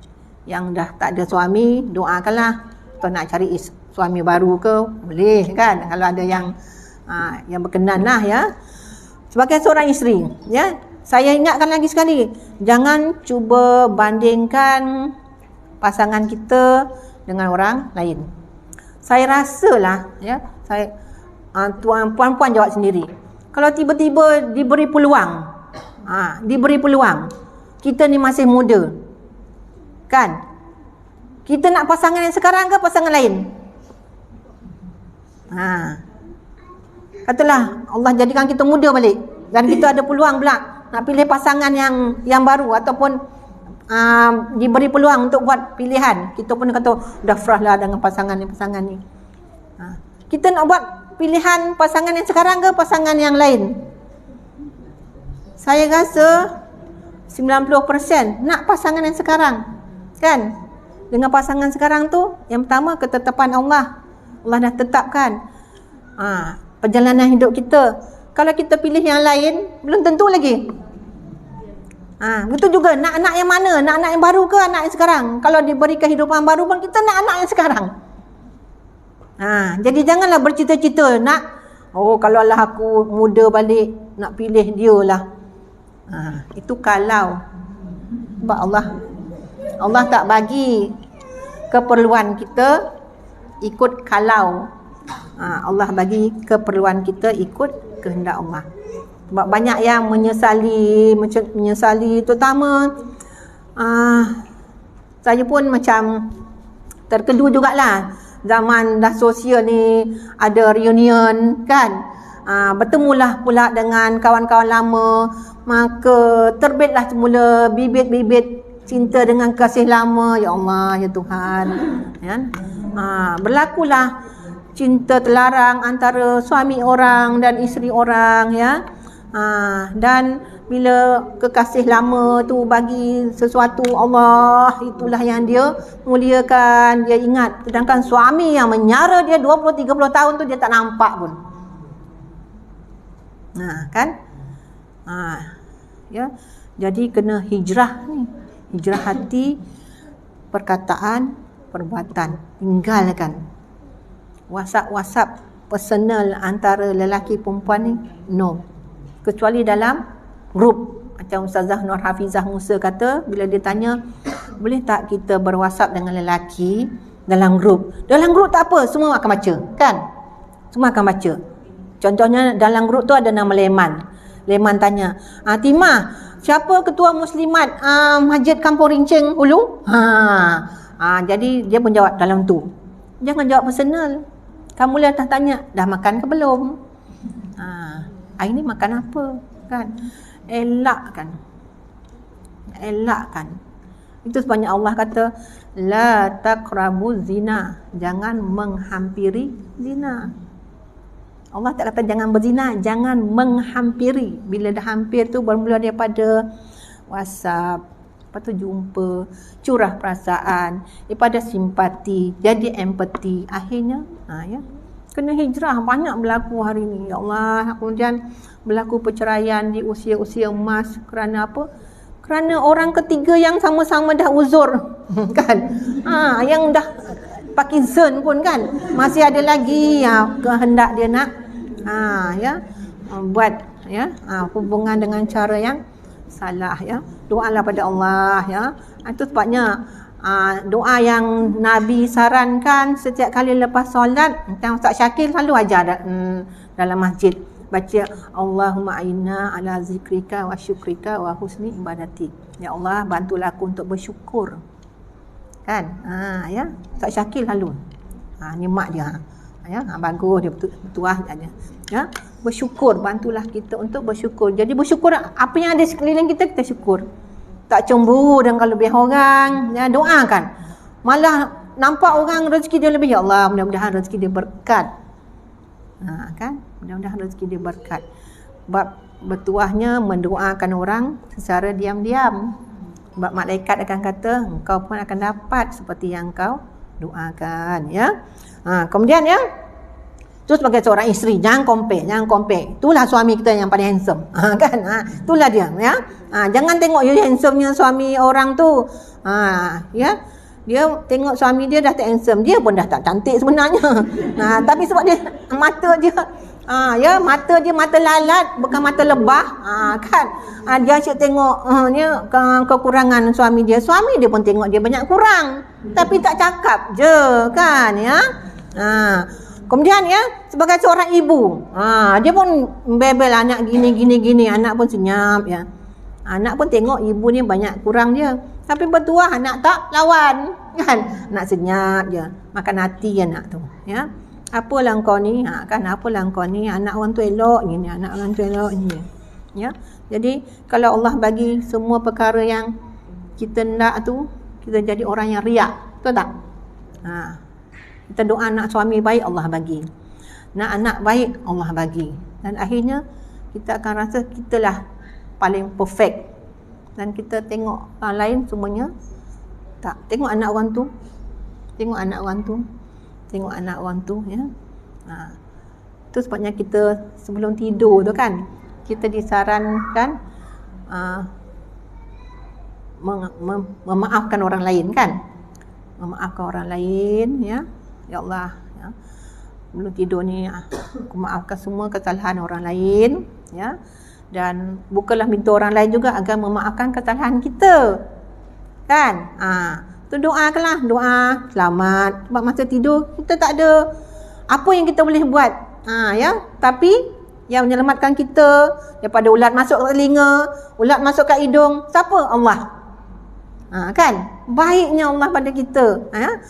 S1: dah tak ada suami, doakanlah. Atau nak cari suami baru ke, boleh kan, kalau ada yang berkenan lah ya. Sebagai seorang isteri ya, saya ingatkan lagi sekali, jangan cuba bandingkan pasangan kita dengan orang lain. Saya rasalah ya, puan-puan jawab sendiri. Kalau tiba-tiba diberi peluang, kita ni masih muda, kan? Kita nak pasangan yang sekarang ke pasangan lain? Katalah Allah jadikan kita muda balik dan kita ada peluang pula nak pilih pasangan yang baru ataupun diberi peluang untuk buat pilihan. Kita pun kata dah frah lah dengan pasangan ni. Kita nak buat pilihan pasangan yang sekarang ke pasangan yang lain? Saya rasa 90% nak pasangan yang sekarang, kan? Dengan pasangan sekarang tu, yang pertama ketetapan Allah. Allah dah tetapkan perjalanan hidup kita. Kalau kita pilih yang lain, belum tentu lagi. Betul juga, nak anak yang mana? Nak anak yang baru ke anak yang sekarang? Kalau diberi kehidupan baru pun kita nak anak yang sekarang. Jadi janganlah bercita-cita nak, kalau lah aku muda balik, nak pilih dia lah. Itu kalau. Sebab Allah tak bagi keperluan kita ikut kalau. Allah bagi keperluan kita ikut kehendak Allah. Sebab banyak yang menyesali, terutama saya pun macam terkedu jugalah. Zaman dah sosial ni, ada reunion kan, bertemulah pula dengan kawan-kawan lama, maka terbitlah semula bibit-bibit cinta dengan kasih lama. Ya Allah, ya Tuhan kan? Berlakulah cinta terlarang antara suami orang dan isteri orang ya. Dan bila kekasih lama tu bagi sesuatu, Allah itulah yang dia muliakan, dia ingat. Sedangkan suami yang menyara dia 20-30 tahun tu dia tak nampak pun. Kan? Ya. Jadi kena hijrah ni. Hijrah hati, perkataan, perbuatan. Tinggalkan WhatsApp personal antara lelaki perempuan ni, no. Kecuali dalam grup. Macam Ustazah Nur Hafizah Musa kata, bila dia tanya, boleh tak kita berwhatsapp dengan lelaki dalam grup? Dalam grup tak apa, semua akan baca, kan? Semua akan baca. Contohnya dalam grup tu ada nama Leman. Leman tanya, Timah, siapa ketua muslimat Masjid Kampung Rincing Hulu? Jadi dia pun jawab dalam tu. Jangan jawab personal. Kamu dah tanya, dah makan ke belum? Hari ni makan apa? Kan? Elakkan. Itu sebabnya Allah kata, la taqrabu zina. Jangan menghampiri zina. Allah tak kata jangan berzina, jangan menghampiri. Bila dah hampir tu bermula daripada WhatsApp, lepas tu jumpa, curah perasaan, daripada simpati, jadi empati. Akhirnya, ya, kena hijrah. Banyak berlaku hari ni, ya Allah. Kemudian berlaku perceraian di usia-usia emas. Kerana apa? Kerana orang ketiga yang sama-sama dah uzur. Kan? Yang dah Parkinson pun kan, masih ada lagi kehendak dia nak buat hubungan dengan cara yang salah ya. Doalah pada Allah ya. Itu sebabnya doa yang Nabi sarankan setiap kali lepas solat, Ustaz Syakir selalu ajar dalam masjid. baca Allahumma a'inna ala zikrika wa syukrika wa husni ibadatik. Ya Allah, bantulah aku untuk bersyukur. Kan? Ya, tak Syakil lalu. Ni mak dia. Ya, bagus dia bertuah dia. Ya, bersyukur, bantulah kita untuk bersyukur. Jadi bersyukur apa yang ada sekeliling kita, kita syukur. Tak cemburu dengan kelebihan orang, ya, doakan. Malah nampak orang rezeki dia lebih, ya Allah, mudah-mudahan rezeki dia berkat. Kan? Mudah-mudahan rezeki dia berkat. Sebab bertuahnya mendoakan orang secara diam-diam. Sebab malaikat akan kata, engkau pun akan dapat seperti yang kau doakan, ya. Kemudian ya, tu sebagai seorang isteri, jangan compare. Itulah suami kita yang paling handsome. Kan? Itulah dia, ya. Jangan tengok handsome-nya suami orang tu. Ya. Dia tengok suami dia dah tak handsome, dia pun dah tak cantik sebenarnya. Tapi sebab dia mata dia ya, mata dia mata lalat, bukan mata lebah. Kan? Dia asyik tengok kekurangan suami dia. Suami dia pun tengok dia banyak kurang, tapi tak cakap je, kan, ya. Kemudian ya, sebagai seorang ibu, dia pun bebel anak gini. Anak pun senyap, ya. Anak pun tengok ibu ni banyak kurang dia, tapi bertuah anak tak lawan, kan. Anak senyap je, makan hati anak tu, ya. Apalah engkau ni, kan, apalah engkau ni, anak orang tu elok gini, anak orang tu elok ni, ya. Jadi kalau Allah bagi semua perkara yang kita nak tu, kita jadi orang yang riak, betul tak? Kita doa nak suami baik, Allah bagi. Nak anak baik, Allah bagi. Dan akhirnya kita akan rasa kitalah paling perfect. Dan kita tengok orang lain semuanya tak. Tengok anak orang tu, ya. Itu sebabnya kita sebelum tidur tu kan, kita disarankan memaafkan orang lain, kan. Memaafkan orang lain, ya. Ya Allah, ya. Sebelum tidur ni aku maafkan semua kesalahan orang lain, ya. Dan bukanlah minta orang lain juga agar memaafkan kesalahan kita, kan. Tu doakanlah, doa selamat. Sebab masa tidur kita tak ada apa yang kita boleh buat, ya. Tapi yang menyelamatkan kita daripada ulat masuk ke telinga, ulat masuk ke hidung, siapa? Allah. Kan? Baiknya Allah pada kita, ya.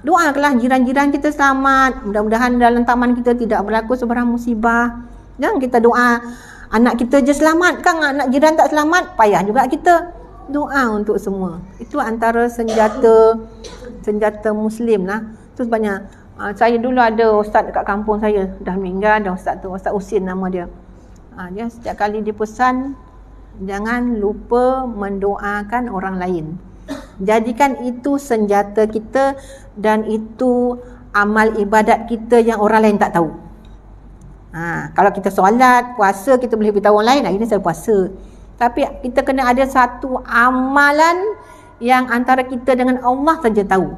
S1: Doakanlah jiran-jiran kita selamat. Mudah-mudahan dalam taman kita tidak berlaku sebarang musibah. Jangan kita doa anak kita je selamat, kan anak jiran tak selamat, payah juga kita. Doa untuk semua. Itu antara senjata Muslim lah. Tu sebabnya saya dulu ada ustaz dekat kampung saya, dah meninggal dah ustaz tu, Ustaz Husin nama dia. Dia setiap kali dia pesan, jangan lupa mendoakan orang lain. Jadikan itu senjata kita, dan itu amal ibadat kita yang orang lain tak tahu. Kalau kita solat, puasa, kita boleh beritahu orang lain, ini saya puasa. Tapi kita kena ada satu amalan yang antara kita dengan Allah saja tahu.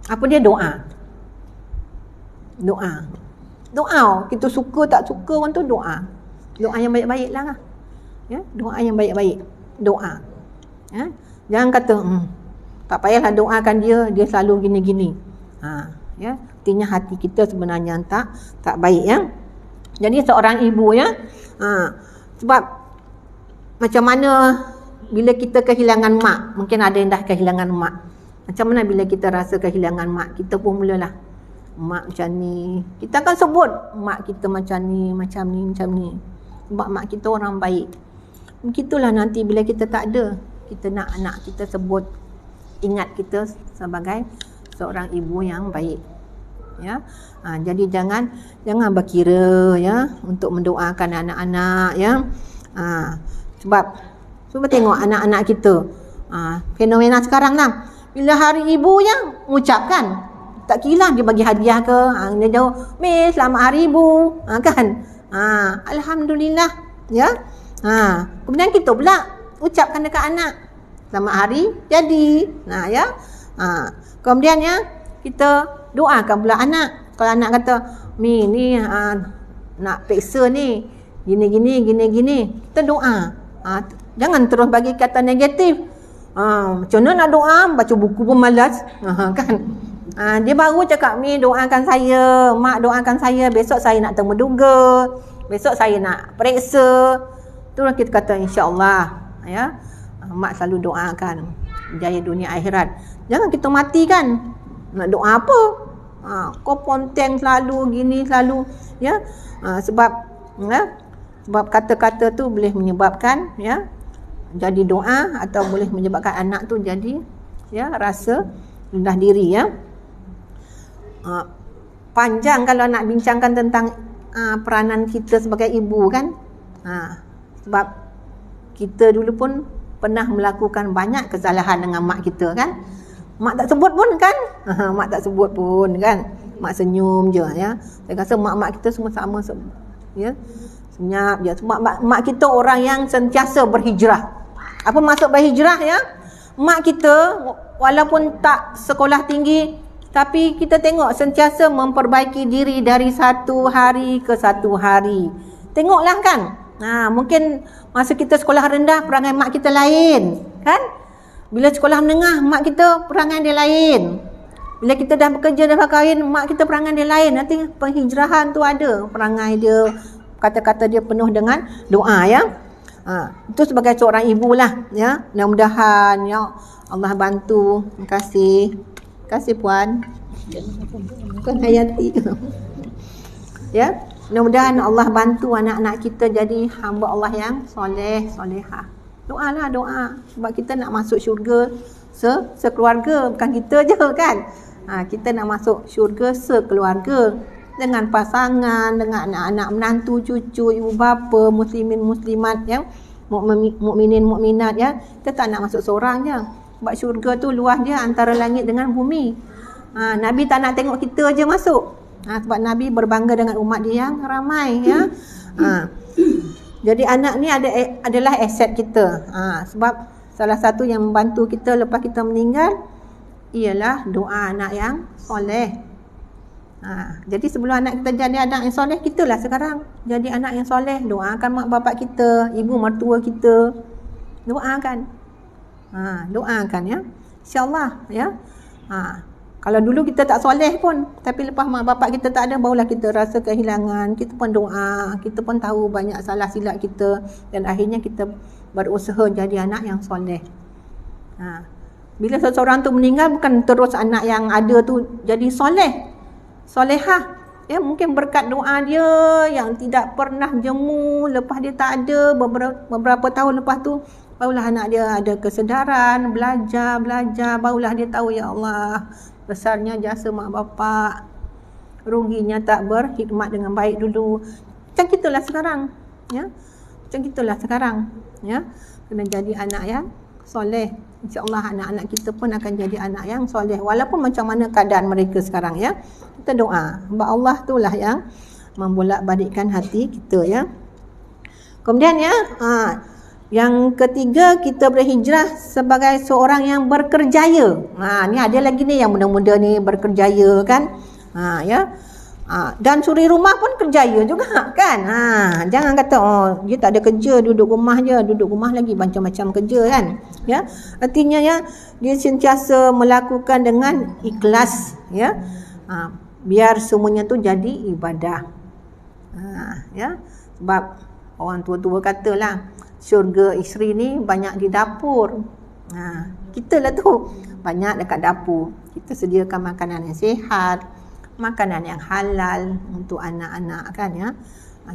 S1: Apa dia? Doa. Kita suka tak suka orang tu, doa. Doa yang baik-baik lah. Ya, doa yang baik-baik. Doa. Ya? Jangan kata tak payahlah doakan dia selalu gini-gini. Ya, artinya hati kita sebenarnya tak baik, ya. Jadi seorang ibu, ya, sebab macam mana bila kita kehilangan mak, mungkin ada yang dah kehilangan mak. Macam mana bila kita rasa kehilangan mak, kita pun mulalah mak macam ni. Kita akan sebut mak kita macam ni. Sebab mak kita orang baik. Begitulah nanti bila kita tak ada, kita nak anak kita sebut, ingat kita sebagai seorang ibu yang baik, ya. Jadi jangan berkira, ya, untuk mendoakan anak-anak, ya. Sebab cuba tengok anak-anak kita, fenomena sekarang lah, bila hari ibu yang mengucapkan, tak kira dia bagi hadiah ke, dia jauh, Miss selamat hari ibu, kan. Alhamdulillah, ya. Kemudian kita pula ucapkan dekat anak, selamat hari jadi, ya. Kemudian, ya, kita doakan pula anak. Kalau anak kata, Mi ni nak peksa ni, gini, kita doa. Jangan terus bagi kata negatif. Macam mana nak doa, baca buku pun malas, kan. Dia baru cakap, Mi doakan saya, mak doakan saya, besok saya nak temu duga, besok saya nak periksa. Itulah kita kata insya-Allah ya. Mak selalu doakan jaya dunia akhirat. Jangan kita mati kan. Nak doa apa? Kau ponteng selalu gini selalu ya. Sebab kata-kata tu boleh menyebabkan ya jadi doa atau boleh menyebabkan anak tu jadi ya rasa rendah diri ya. Panjang kalau nak bincangkan tentang peranan kita sebagai ibu kan. Sebab kita dulu pun pernah melakukan banyak kesalahan dengan mak kita kan. Mak tak sebut pun kan. Mak tak sebut pun kan. Mak senyum je ya. Saya rasa mak-mak kita semua sama ya. Senyap je. Sebab mak kita orang yang sentiasa berhijrah. Apa maksud berhijrah ya? Mak kita walaupun tak sekolah tinggi, tapi kita tengok sentiasa memperbaiki diri dari satu hari ke satu hari. Tengoklah kan. Mungkin masa kita sekolah rendah perangai mak kita lain kan. Bila sekolah menengah mak kita perangai dia lain. Bila kita dah bekerja dah kahwin mak kita perangai dia lain. Nanti penghijrahan tu ada perangai dia, kata-kata dia penuh dengan doa ya. Itu sebagai seorang ibu lah ya. Mudah-mudahan ya Allah bantu. Terima kasih. Terima kasih puan. Puan Hayati. Ya. Mudah-mudahan Allah bantu anak-anak kita jadi hamba Allah yang soleh, solehah. Doalah doa. Sebab kita nak masuk syurga sekeluarga. Bukan kita je kan. Kita nak masuk syurga sekeluarga. Dengan pasangan, dengan anak-anak menantu, cucu, ibu bapa, muslimin, muslimat ya. Mukminin, mukminat ya. Kita tak nak masuk seorang je. Sebab syurga tu luas dia antara langit dengan bumi. Nabi tak nak tengok kita je masuk. Sebab Nabi berbangga dengan umat dia yang ramai ya. Jadi anak ni adalah aset kita. Sebab salah satu yang membantu kita lepas kita meninggal ialah doa anak yang soleh. Jadi sebelum anak kita jadi anak yang soleh, kitalah sekarang jadi anak yang soleh. Doakan mak bapak kita, ibu mertua kita. Doakan. Doakan ya. InsyaAllah ya. Kalau dulu kita tak soleh pun, tapi lepas mak bapak kita tak ada, barulah kita rasa kehilangan. Kita pun doa, kita pun tahu banyak salah silap kita, dan akhirnya kita berusaha jadi anak yang soleh. Bila seseorang tu meninggal, bukan terus anak yang ada tu jadi soleh, solehah. Ya, mungkin berkat doa dia yang tidak pernah jemu, lepas dia tak ada, beberapa tahun lepas tu barulah anak dia ada kesedaran, belajar, barulah dia tahu ya Allah, besarnya jasa mak bapak, ruginya tak berkhidmat dengan baik dulu. Macam gitulah sekarang ya. Macam gitulah sekarang ya. Kena jadi anak yang soleh. InsyaAllah anak-anak kita pun akan jadi anak yang soleh, walaupun macam mana keadaan mereka sekarang ya. Kita doa, sebab Allah itulah yang membolak-balikkan hati kita ya. Kemudian ya, yang ketiga, kita berhijrah sebagai seorang yang berkerjaya. Ni ada lagi ni yang muda-muda ni berkerjaya kan. Ya. Dan suri rumah pun kerjaya juga kan. Jangan kata dia tak ada kerja, duduk rumah je, duduk rumah lagi macam-macam kerja kan. Ya. Artinya ya, dia sentiasa melakukan dengan ikhlas ya. Biar semuanya tu jadi ibadah. Ya. Sebab orang tua-tua katalah, syurga isteri ni banyak di dapur. Kita lah tu banyak dekat dapur. Kita sediakan makanan yang sihat, makanan yang halal untuk anak-anak kan ya.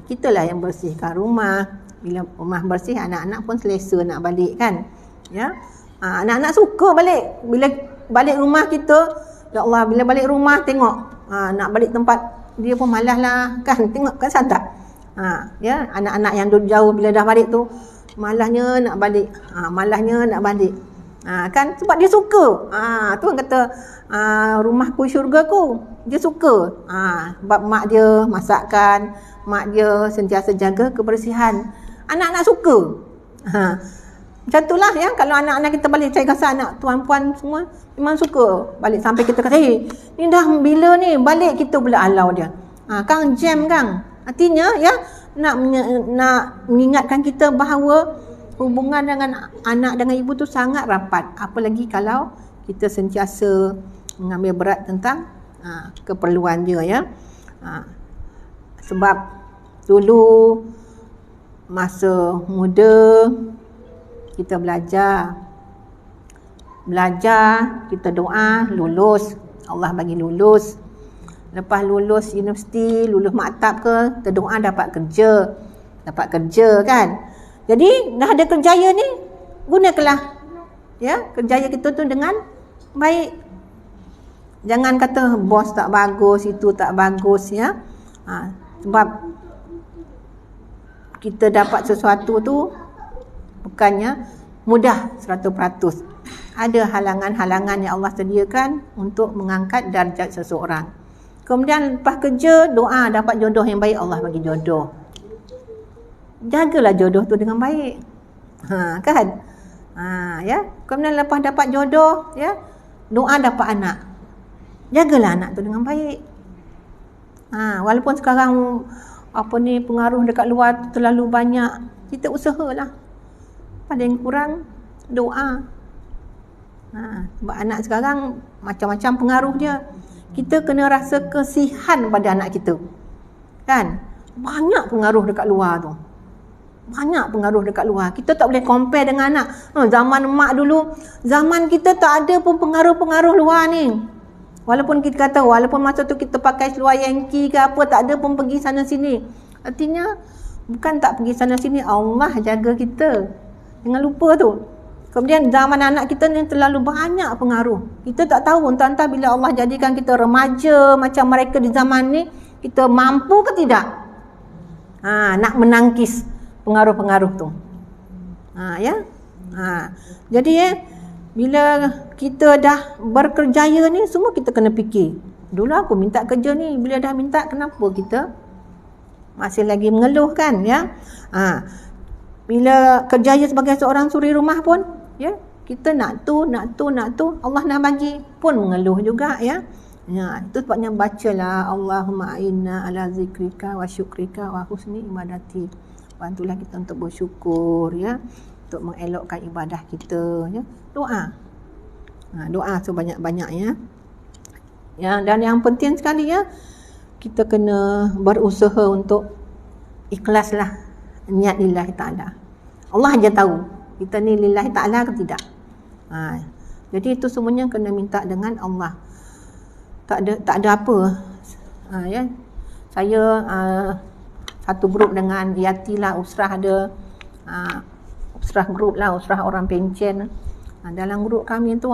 S1: Kita lah yang bersihkan rumah. Bila rumah bersih, anak-anak pun selesa nak balik kan. Ya. Anak-anak suka balik. Bila balik rumah kita, ya Allah, bila balik rumah tengok nak balik tempat dia pun malas lah kan. Tengok kan tak? Ya, anak-anak yang duduk jauh bila dah balik tu malahnya nak balik. Malahnya nak balik. Kan sebab dia suka. Tu orang kata rumahku syurgaku. Dia suka. Sebab mak dia masakkan, mak dia sentiasa jaga kebersihan. Anak-anak suka. Macam itulah ya, kalau anak-anak kita balik, saya rasa anak tuan-puan semua memang suka balik. Sampai kita kata, ni dah bila ni balik, kita pula halau dia. Kang jam kang. Artinya ya, nak mengingatkan kita bahawa hubungan dengan anak dengan ibu tu sangat rapat. Apalagi kalau kita sentiasa mengambil berat tentang keperluan dia ya. Sebab Dulu masa muda kita belajar, kita doa lulus, Allah bagi lulus. Lepas lulus universiti, lulus maktab ke, kita doa dapat kerja kan. Jadi dah ada kerjaya ni, gunakanlah ya kerjaya kita tu dengan baik. Jangan kata bos tak bagus, itu tak bagus ya. Sebab kita dapat sesuatu tu bukannya mudah 100%. Ada halangan-halangan yang Allah sediakan untuk mengangkat darjat seseorang. Kemudian lepas kerja, doa dapat jodoh yang baik, Allah bagi jodoh. Jagalah jodoh tu dengan baik. Kan? Ya. Kemudian lepas dapat jodoh, ya, doa dapat anak. Jagalah anak tu dengan baik. Walaupun sekarang pengaruh dekat luar tu terlalu banyak, kita usahalah. Paling kurang doa. Sebab anak sekarang macam-macam pengaruh dia. Kita kena rasa kesihan pada anak kita. Kan? Banyak pengaruh dekat luar tu. Kita tak boleh compare dengan anak. Zaman mak dulu, zaman kita tak ada pun pengaruh-pengaruh luar ni. Walaupun kita kata, walaupun masa tu kita pakai seluar Yankee ke apa, tak ada pun pergi sana sini. Artinya, bukan tak pergi sana sini, Allah jaga kita. Jangan lupa tu. Kemudian zaman anak kita ni terlalu banyak pengaruh. Kita tak tahu entah-entah bila Allah jadikan kita remaja macam mereka di zaman ni, kita mampu ke tidak? Nak menangkis pengaruh-pengaruh tu. Ya. Jadi bila kita dah berkerjaya ni, semua kita kena fikir. Dulu aku minta kerja ni, bila dah minta, kenapa kita masih lagi mengeluh kan? Ya. Bila kerjaya sebagai seorang suri rumah pun, ya, kita nak tu, Allah nak bagi pun mengeluh juga ya. Ya, itu sebabnya bacalah Allahumma inna ala zikrika wa syukrika wa husni ibadati. Bantulah kita untuk bersyukur ya, untuk mengelokkan ibadah kita ya. Doa. Doa sebanyak-banyak ya. Ya, dan yang penting sekali ya, kita kena berusaha untuk ikhlaslah niat lillahi ta'ala. Allah aja tahu kita ni lillahi ta'ala ke tidak. Jadi itu semuanya kena minta dengan Allah. Tak ada apa. Ya. Saya satu grup dengan Yati lah, Usrah ada Usrah grup lah, Usrah orang pencen. Dalam grup kami tu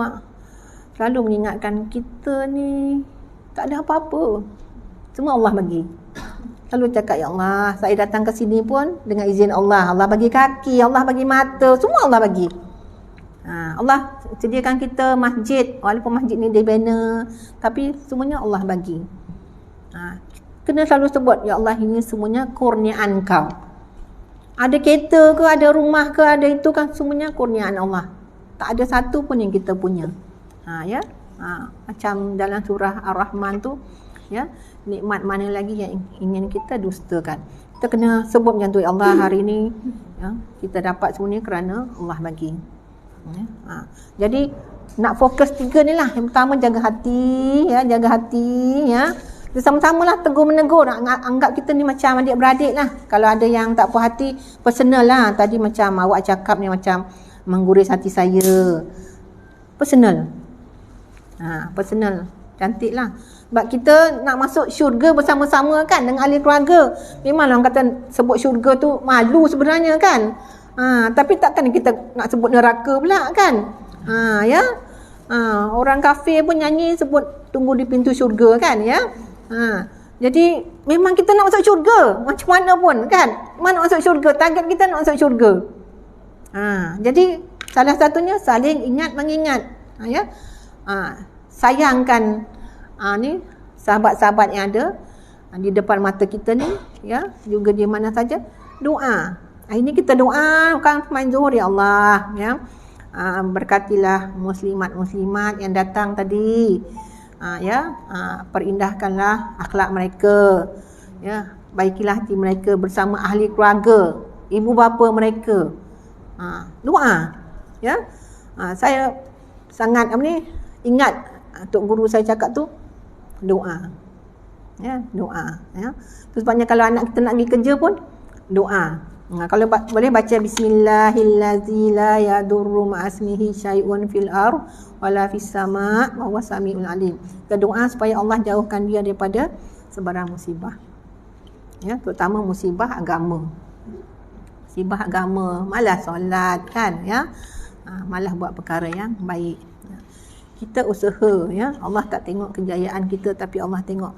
S1: selalu mengingatkan kita ni tak ada apa-apa. Semua Allah bagi. Lalu cakap, ya Allah, saya datang ke sini pun dengan izin Allah. Allah bagi kaki, Allah bagi mata, semua Allah bagi. Allah sediakan kita masjid, walaupun masjid ni dibina, tapi semuanya Allah bagi. Kena selalu sebut, ya Allah, ini semuanya kurniaan kau. Ada kereta ke, ada rumah ke, ada itu kan, semuanya kurniaan Allah. Tak ada satu pun yang kita punya. Ya, macam dalam surah Ar-Rahman tu, ya, nikmat mana lagi yang ingin kita dustakan. Kita kena sebut macam tu, ya Allah, hari ni ya, kita dapat semuanya kerana Allah bagi. Ya. Jadi nak fokus 3 ni lah. Yang pertama jaga hati ya, ya. Sama-sama lah tegur menegur. Anggap kita ni macam adik-beradik lah. Kalau ada yang tak puas hati, personal lah. Tadi macam awak cakap ni macam mengguris hati saya. Personal. Personal. Cantik lah. Sebab kita nak masuk syurga bersama-sama kan, dengan ahli keluarga. Memanglah orang kata sebut syurga tu malu sebenarnya kan. Tapi takkan kita nak sebut neraka pula kan. Ya. Orang kafir pun nyanyi sebut tunggu di pintu syurga kan ya. Jadi memang kita nak masuk syurga macam mana pun kan. Mana masuk syurga, target kita nak masuk syurga. Jadi salah satunya saling ingat mengingat. Ya. Sayangkan ni sahabat-sahabat yang ada di depan mata kita ni ya, juga di mana saja. Doa. Ini kita doa kan main zuhur, ya Allah ya. Berkatilah muslimat-muslimat yang datang tadi. Ya, perindahkanlah akhlak mereka. Ya, baikilah hati mereka bersama ahli keluarga, ibu bapa mereka. Doa. Ya. Saya sangat ingat Tok Guru saya cakap tu, doa. Ya, doa. Ya. Sebabnya kalau anak kita nak pergi kerja pun doa. Kalau boleh baca bismillahillazi la yadurru ma'asmihi syai'un fil ardh wala fis sama' wa huwas samiul alim. Kita doa supaya Allah jauhkan dia daripada sebarang musibah. Ya, terutama musibah agama. Musibah agama, malas solat kan, ya. Malas buat perkara yang baik. Kita usaha, ya. Allah tak tengok kejayaan kita, tapi Allah tengok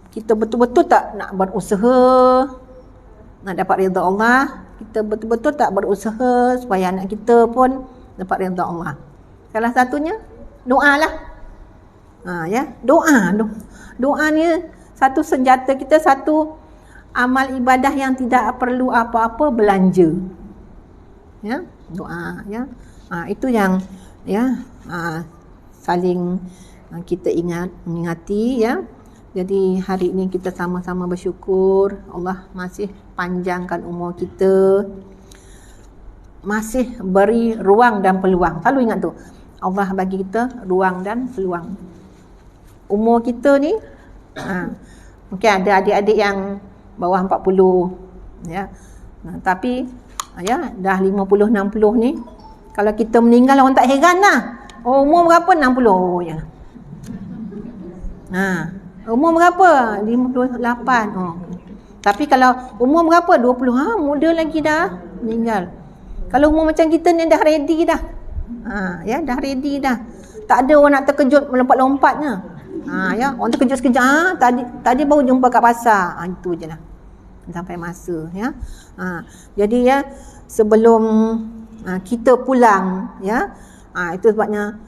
S1: kita betul-betul tak nak berusaha nak dapat redha Allah. Kita betul-betul tak berusaha supaya anak kita pun dapat redha Allah. Salah satunya doalah. Ya, doa ni satu senjata kita, satu amal ibadah yang tidak perlu apa-apa belanja. Ya, doa, ya. Itu yang, ya, saling kita mengingati, ya. Jadi hari ini kita sama-sama bersyukur Allah masih panjangkan umur kita, masih beri ruang dan peluang. Selalu ingat tu, Allah bagi kita ruang dan peluang. Umur kita ni, mungkin ada adik-adik yang bawah 40, ya. Tapi ya dah 50 60 ni, kalau kita meninggal orang tak heran lah. Oh, umur berapa? 60 je. Umur berapa? 58. Tapi kalau umur berapa? 20. Muda lagi dah meninggal. Kalau umur macam kita ni dah ready dah. Ya, dah ready dah. Tak ada orang nak terkejut melompat-lompatnya. Ya, orang terkejut sekejap. Tadi baru jumpa kat pasar. Itu je lah. Sampai masa, ya. Jadi ya, sebelum kita pulang, ya. Itu sebabnya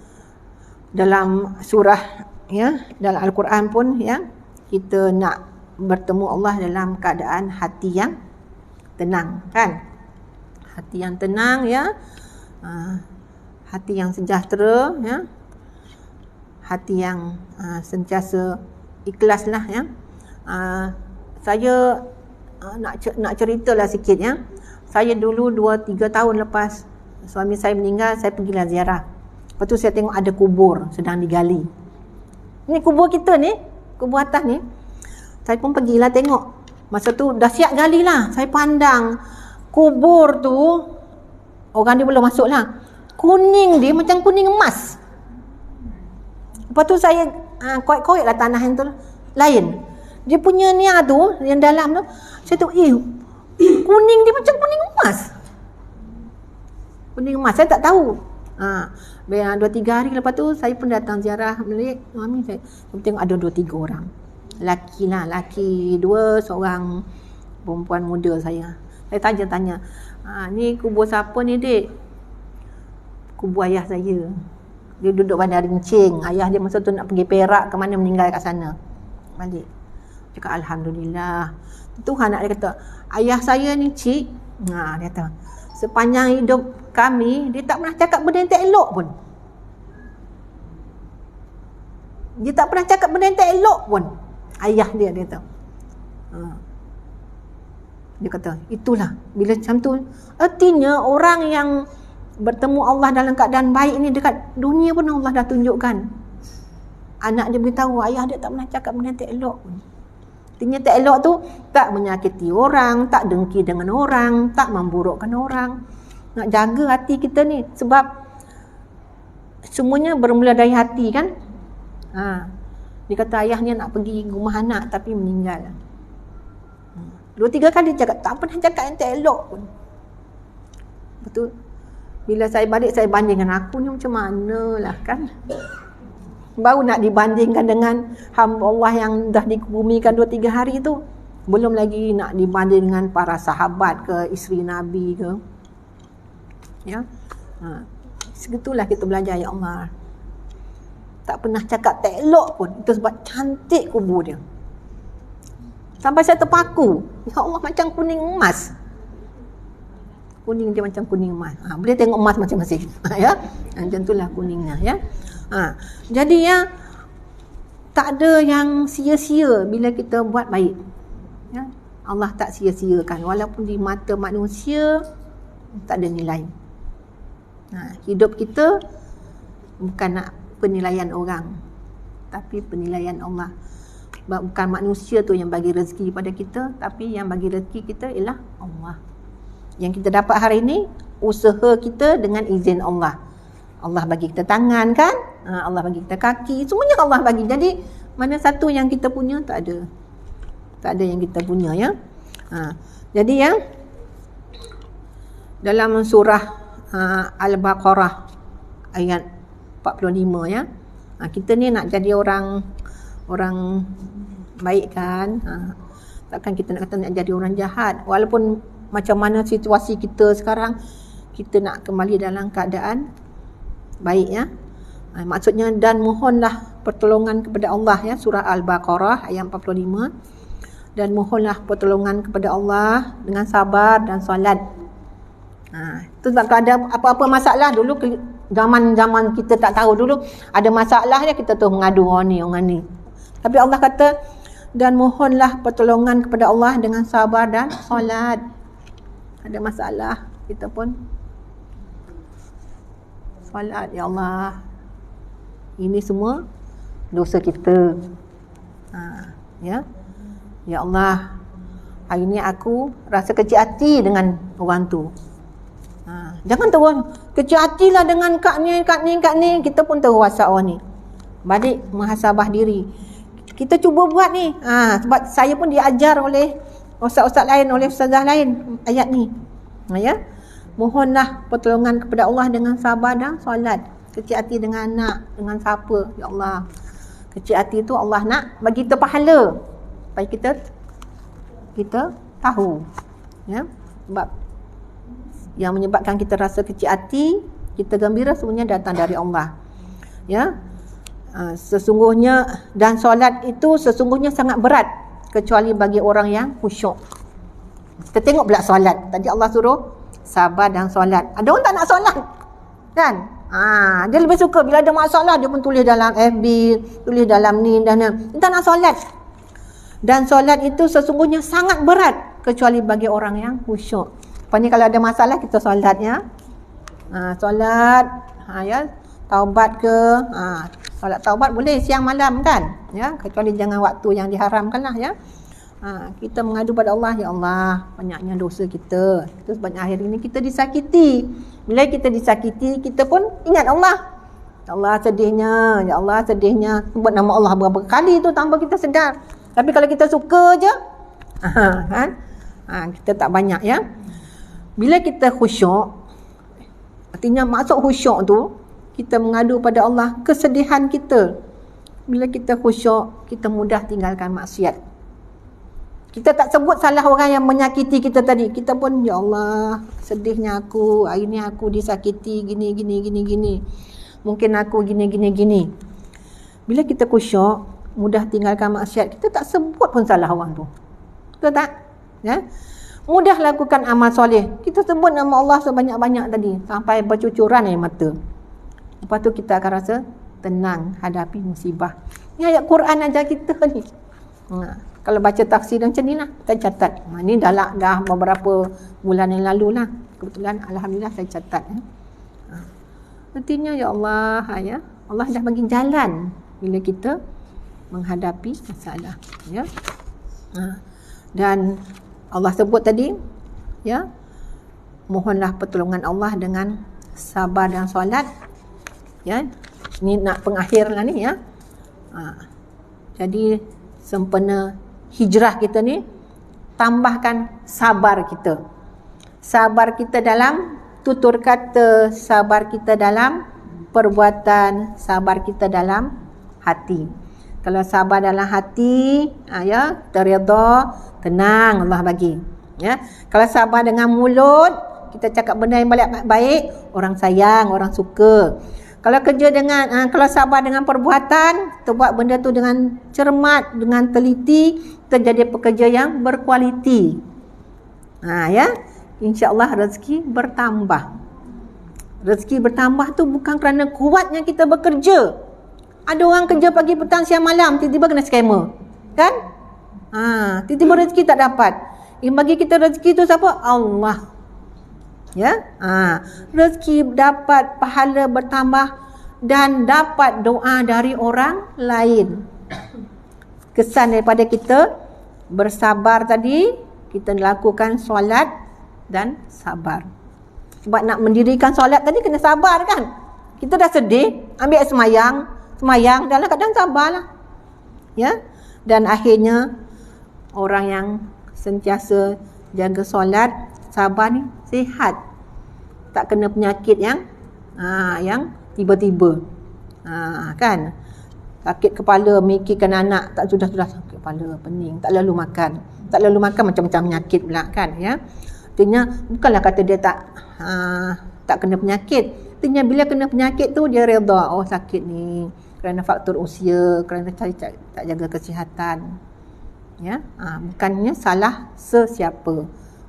S1: dalam surah, ya, dalam Al-Quran pun, ya, kita nak bertemu Allah dalam keadaan hati yang tenang, kan? Hati yang tenang, ya. Hati yang sejahtera, ya. Hati yang sentiasa ikhlas lah, ya. Saya nak ceritalah sikit, ya. Saya dulu 2-3 tahun lepas suami saya meninggal, saya pergilah ziarah. Lepas tu saya tengok ada kubur sedang digali. Ni kubur kita ni, kubur atas ni. Saya pun pergilah tengok. Masa tu dah siap gali lah. Saya pandang kubur tu, orang dia belum masuk lah. Kuning dia macam kuning emas. Lepas tu saya korek-korek lah tanah yang tu lain. Dia punya ni tu, yang dalam tu, saya tu, kuning dia macam kuning emas. Kuning emas, saya tak tahu. 2-3 hari lepas tu saya pun datang ziarah balik. Mami saya tengok ada 2-3 orang. Laki 2, seorang perempuan muda saya. Saya tanya, ni kubur siapa ni, Dek? Kubur ayah saya. Dia duduk bandar rincing. Ayah dia masa tu nak pergi Perak ke mana, meninggal kat sana. Balik. Cakap alhamdulillah. Tuhan nak, dia kata, ayah saya ni, Cik, dia kata, sepanjang hidup kami, dia tak pernah cakap benda yang tak elok pun. Dia tak pernah cakap benda yang tak elok pun. Ayah dia kata. Dia kata, itulah. Bila macam tu, artinya orang yang bertemu Allah dalam keadaan baik ni, dekat dunia pun Allah dah tunjukkan. Anak dia beritahu, ayah dia tak pernah cakap benda yang tak elok pun. Artinya tak elok tu, tak menyakiti orang, tak dengki dengan orang, tak memburukkan orang. Nak jaga hati kita ni. Sebab semuanya bermula dari hati, kan? Dia kata ayahnya nak pergi rumah anak tapi meninggal. 2-3 kali dia cakap, tak pernah cakap yang tak elok pun. Betul. Bila saya balik, saya bandingkan aku ni macam mana lah, kan? Baru nak dibandingkan dengan hamba Allah yang dah dikebumikan 2-3 hari tu. Belum lagi nak dibanding dengan para sahabat ke, isteri Nabi ke. Ya. Segitulah kita belajar, ya Allah. Tak pernah cakap tak elok pun. Itu sebab cantik kubur dia. Sampai saya terpaku. Ya Allah, macam kuning emas. Kuning dia macam kuning emas. Boleh tengok emas masing-masing. Ya. Macam itulah kuningnya, ya. Jadi ya, tak ada yang sia-sia bila kita buat baik, ya. Allah tak sia-siakan. Walaupun di mata manusia tak ada nilai. Hidup kita bukan nak penilaian orang, tapi penilaian Allah. Sebab bukan manusia tu yang bagi rezeki pada kita, tapi yang bagi rezeki kita ialah Allah. Yang kita dapat hari ini, usaha kita dengan izin Allah. Allah bagi kita tangan kan? Allah bagi kita kaki. Semuanya Allah bagi. Jadi, mana satu yang kita punya? Tak ada. Tak ada yang kita punya ya. Jadi yang dalam surah Al-Baqarah ayat 45 ya. Kita ni nak jadi orang baik kan? Takkan kita nak kata nak jadi orang jahat. Walaupun macam mana situasi kita sekarang, kita nak kembali dalam keadaan baik ya. Maksudnya dan mohonlah pertolongan kepada Allah ya, surah Al-Baqarah ayat 45. Dan mohonlah pertolongan kepada Allah dengan sabar dan solat. Itu sebab kalau ada apa-apa masalah dulu, zaman kita tak tahu dulu, ada masalah dia kita tu mengadu orang ni. Tapi Allah kata, dan mohonlah pertolongan kepada Allah dengan sabar dan solat. Ada masalah, kita pun solat. Ya Allah, ini semua dosa kita. Ya Allah, hari ni aku rasa kecil hati dengan orang tu. Jangan terus kecil hatilah dengan kak ni. Kita pun terus WhatsApp orang ni. Balik muhasabah diri. Kita cuba buat ni. Sebab saya pun diajar oleh ustaz-ustaz lain, oleh ustazah lain ayat ni. Ya. Mohonlah pertolongan kepada Allah dengan sabar dan solat. Kecil hati dengan anak, dengan siapa? Ya Allah. Kecil hati tu Allah nak bagi kita pahala. Supaya kita tahu. Ya. Sebab yang menyebabkan kita rasa kecil hati, kita gembira sebenarnya datang dari Allah. Ya. Sesungguhnya dan solat itu sesungguhnya sangat berat kecuali bagi orang yang khusyuk. Kita tengok pula solat. Tadi Allah suruh sabar dan solat. Ada orang tak nak solat. Kan? Dia lebih suka bila ada masalah dia pun tulis dalam FB, tulis dalam ni dan dia tak nak solat. Dan solat itu sesungguhnya sangat berat kecuali bagi orang yang khusyuk. Lepas ni kalau ada masalah kita solat ya. Solat ya, taubat ke? Solat taubat boleh siang malam kan? Ya, kecuali jangan waktu yang diharamkanlah ya. Kita mengadu pada Allah, ya Allah, banyaknya dosa kita. Itu sebabnya akhir ini kita disakiti. Bila kita disakiti, kita pun ingat Allah. Ya Allah sedihnya, ya Allah sedihnya. Sebut nama Allah berapa kali tu tanpa kita sedar. Tapi kalau kita suka je, kan? Kita tak banyak ya. Bila kita khusyuk, artinya maksud khusyuk tu, kita mengadu pada Allah kesedihan kita. Bila kita khusyuk, kita mudah tinggalkan maksiat. Kita tak sebut salah orang yang menyakiti kita tadi. Kita pun, ya Allah, sedihnya aku, hari ni aku disakiti, gini. Mungkin aku gini. Bila kita khusyuk, mudah tinggalkan maksiat, kita tak sebut pun salah orang tu. Betul tak? Ya? Mudah lakukan amal soleh. Kita sebut nama Allah sebanyak-banyak tadi sampai bercucuran air mata. Lepas tu kita akan rasa tenang hadapi musibah. Ni ayat Quran ajar kita ni. Kalau baca tafsir macam ni lah, kita catat. Ni dah beberapa bulan yang lalu lah. Kebetulan alhamdulillah saya catat. Artinya ya Allah, ya Allah dah bagi jalan bila kita menghadapi masalah ya. Dan Allah sebut tadi ya, mohonlah pertolongan Allah dengan sabar dan solat ya. Ni nak pengakhir lah ni ya. Jadi sempena hijrah kita ni, tambahkan sabar kita. Sabar kita dalam tutur kata, sabar kita dalam perbuatan, sabar kita dalam hati. Kalau sabar dalam hati, ya, terreda, tenang Allah bagi. Ya. Kalau sabar dengan mulut, kita cakap benda yang baik, orang sayang, orang suka. Kalau kerja dengan kalau sabar dengan perbuatan, kita buat benda tu dengan cermat, dengan teliti, kita jadi pekerja yang berkualiti. Ya. Insya-Allah rezeki bertambah. Rezeki bertambah tu bukan kerana kuatnya kita bekerja. Ada orang kerja pagi, petang, siang, malam, tiba-tiba kena scammer. Kan? Tiba-tiba rezeki tak dapat. Yang bagi kita rezeki tu siapa? Allah. Ya? Rezeki dapat, pahala bertambah dan dapat doa dari orang lain. kesan daripada kita bersabar tadi, kita lakukan solat dan sabar. Sebab nak mendirikan solat tadi kena sabar kan. Kita dah sedih, ambil semayang dalam keadaan sabarlah. Ya. Dan akhirnya orang yang sentiasa jaga solat, sabar ni sihat. Tak kena penyakit yang tiba-tiba. Kan? Sakit kepala, mikirkan anak, tak sudah sakit kepala, pening, tak lalu makan. Tak lalu makan macam-macam penyakit pula kan, ya. Artinya bukanlah kata dia tak kena penyakit. Artinya bila kena penyakit tu dia redha, oh sakit ni kerana faktor usia, kerana tak jaga kesihatan. Ya, bukannya salah sesiapa.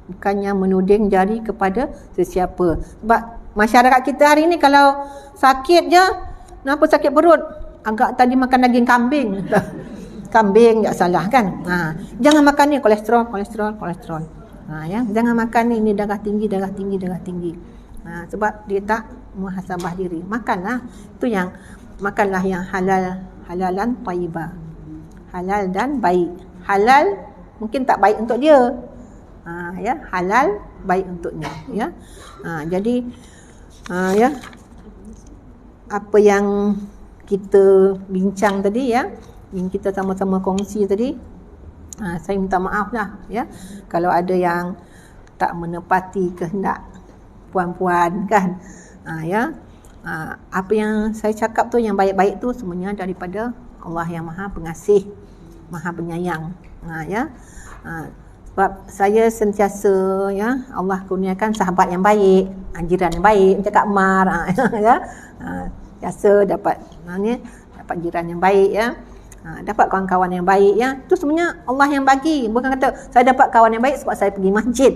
S1: Bukannya menuding jari kepada sesiapa. Sebab masyarakat kita hari ni kalau sakit je, kenapa sakit perut? Agak tadi makan daging kambing. Kambing tak salah kan? Jangan makan ni kolesterol. Ya, jangan makan ni darah tinggi. Sebab dia tak muhasabah diri. Makanlah. Itu yang makanlah yang halalan thayyibah. Halal dan baik. Halal mungkin tak baik untuk dia. Ya, halal baik untuknya, ya. Jadi ya, apa yang kita bincang tadi, ya, yang kita sama-sama kongsi tadi, saya minta maaf lah, ya, kalau ada yang tak menepati kehendak puan-puan kan. Ya, apa yang saya cakap tu yang baik-baik tu semuanya daripada Allah yang Maha Pengasih, Maha Penyayang. Ya, sebab saya sentiasa, ya, Allah kurniakan sahabat yang baik, jiran yang baik, macam Kak Mar, ya, biasa dapat jiran yang baik, ya, dapat kawan-kawan yang baik, ya, itu semuanya Allah yang bagi. Bukan kata saya dapat kawan yang baik sebab saya pergi masjid.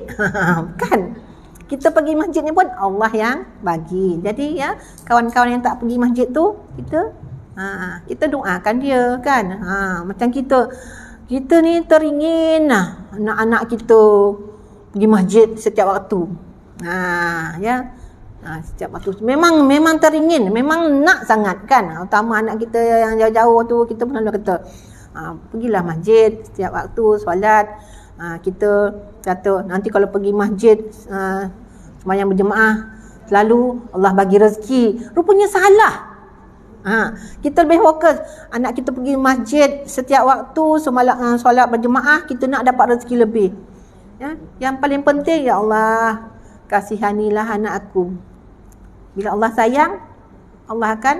S1: Kan, kita pergi masjid ni pun Allah yang bagi. Jadi, ya, kawan-kawan yang tak pergi masjid tu, kita doakan dia kan. Macam kita ni teringin anak-anak kita pergi masjid setiap waktu. Ya. Setiap waktu. Memang teringin, memang nak sangat kan. Utama anak kita yang jauh-jauh tu, kita pun selalu kata, pergilah masjid setiap waktu solat. Kita kata nanti kalau pergi masjid sembahyang berjemaah, selalu Allah bagi rezeki. Rupanya salah. Kita lebih fokus anak kita pergi masjid setiap waktu solat berjemaah, kita nak dapat rezeki lebih. Ya, yang paling penting, ya Allah, kasihanilah anak aku. Bila Allah sayang, Allah akan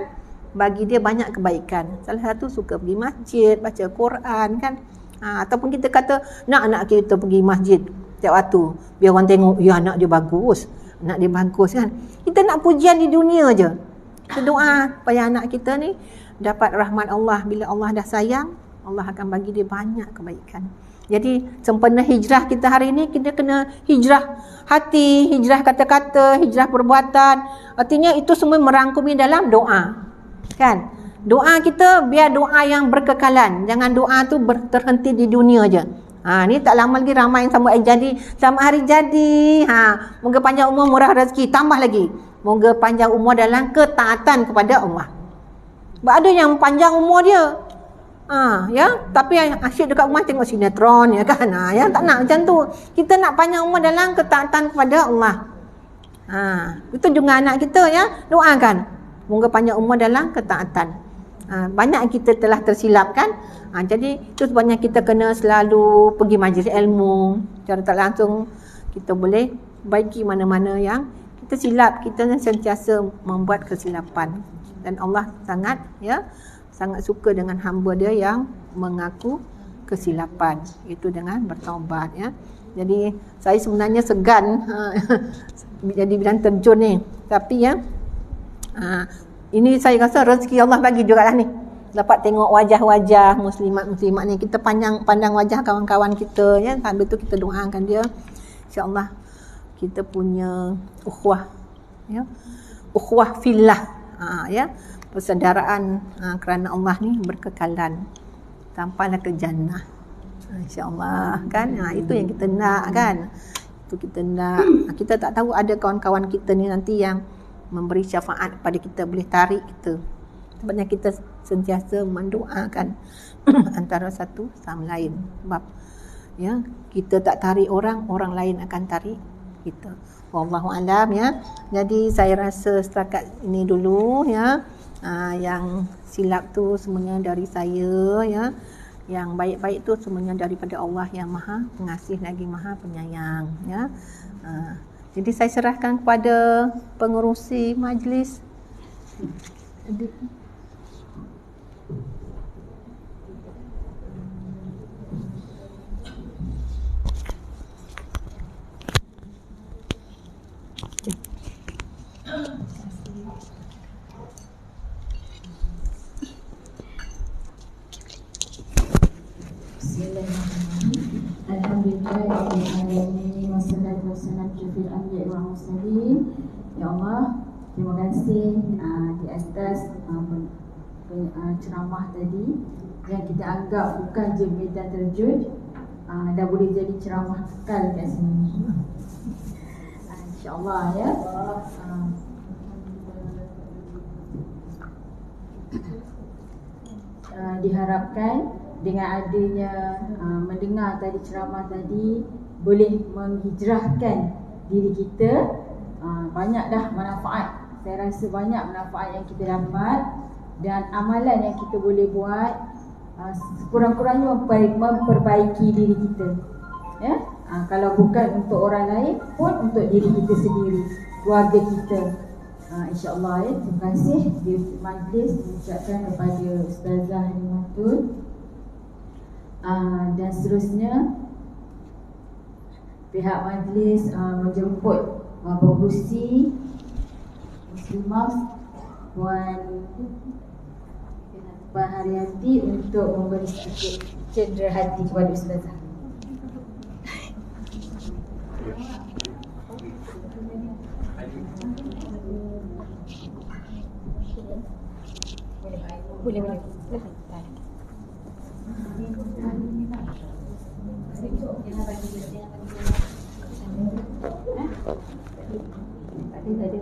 S1: bagi dia banyak kebaikan. Salah satu suka pergi masjid, baca Quran kan. Ataupun kita kata nak anak kita pergi masjid setiap waktu, biar orang tengok, ya anak dia bagus kan. Kita nak pujian di dunia je. Kita doa supaya anak kita ni dapat rahmat Allah. Bila Allah dah sayang, Allah akan bagi dia banyak kebaikan. Jadi sempena hijrah kita hari ni, kita kena hijrah hati, hijrah kata-kata, hijrah perbuatan. Artinya itu semua merangkumi dalam doa. Kan? Doa kita biar doa yang berkekalan. Jangan doa tu terhenti di dunia je. Ni tak lama lagi ramai yang sambut hari jadi. Moga panjang umur, murah rezeki, tambah lagi. Moga panjang umur dalam ketaatan kepada Allah. Sebab ada yang panjang umur dia, ya, tapi asyik dekat rumah tengok sinetron, ya kan. Yang tak nak macam tu. Kita nak panjang umur dalam ketaatan kepada Allah. Itu juga anak kita, ya, doakan moga panjang umur dalam ketaatan. Banyak kita telah tersilap kan. Jadi itu sebabnya kita kena selalu pergi majlis ilmu. Secara tak langsung kita boleh baiki mana-mana yang kita silap. Kita sentiasa membuat kesilapan. Dan Allah sangat suka dengan hamba dia yang mengaku kesilapan. Itu dengan bertaubat, ya. Jadi saya sebenarnya segan jadi bidang terjun ni. Tapi, ya, ini saya rasa rezeki Allah bagi jugalah ni. Dapat tengok wajah-wajah muslimat-muslimat ni. Kita pandang wajah kawan-kawan kita, ya. Sambil tu kita doakan dia. InsyaAllah kita punya ukhuwah, ya. Ukhuwah fillah, ya. Persaudaraan kerana Allah ni berkekalan sampailah ke jannah. InsyaAllah kan. Itu yang kita nak kan. Itu kita nak. Kita tak tahu ada kawan-kawan kita ni nanti yang memberi syafaat pada kita, boleh tarik kita. Sebabnya kita sentiasa mendoakan antara satu sama lain. Sebab ya, kita tak tarik orang, orang lain akan tarik kita. Wallahu alam ya. Jadi saya rasa setakat ini dulu ya. Yang silap tu semuanya dari saya ya. Yang baik-baik tu semuanya daripada Allah yang Maha Pengasih lagi Maha Penyayang ya. Jadi saya serahkan kepada pengerusi majlis.
S3: Alhamdulillah, wassalatu wassalamu ala anbiya'i wal mursalin. Ya Allah, terima kasih di atas ceramah tadi yang kita anggap bukan je medan terjun, dah boleh jadi ceramah kekal kat sini. InsyaAllah ya. Diharapkan dengan adanya mendengar tadi ceramah tadi boleh menghijrahkan diri kita. Banyak dah manfaat. Saya rasa banyak manfaat yang kita dapat dan amalan yang kita boleh buat sekurang-kurangnya memperbaiki diri kita. Ya, kalau bukan untuk orang lain pun untuk diri kita sendiri, keluarga kita. InsyaAllah ya. Terima kasih di majlis mengucapkan kepada Ustazah Halimatul. Dan seterusnya pihak majlis menjemput pengerusi Muslimah Puan Haryati untuk memberi sedikit cendera hati kepada Ustazah.
S1: Boleh. Tadi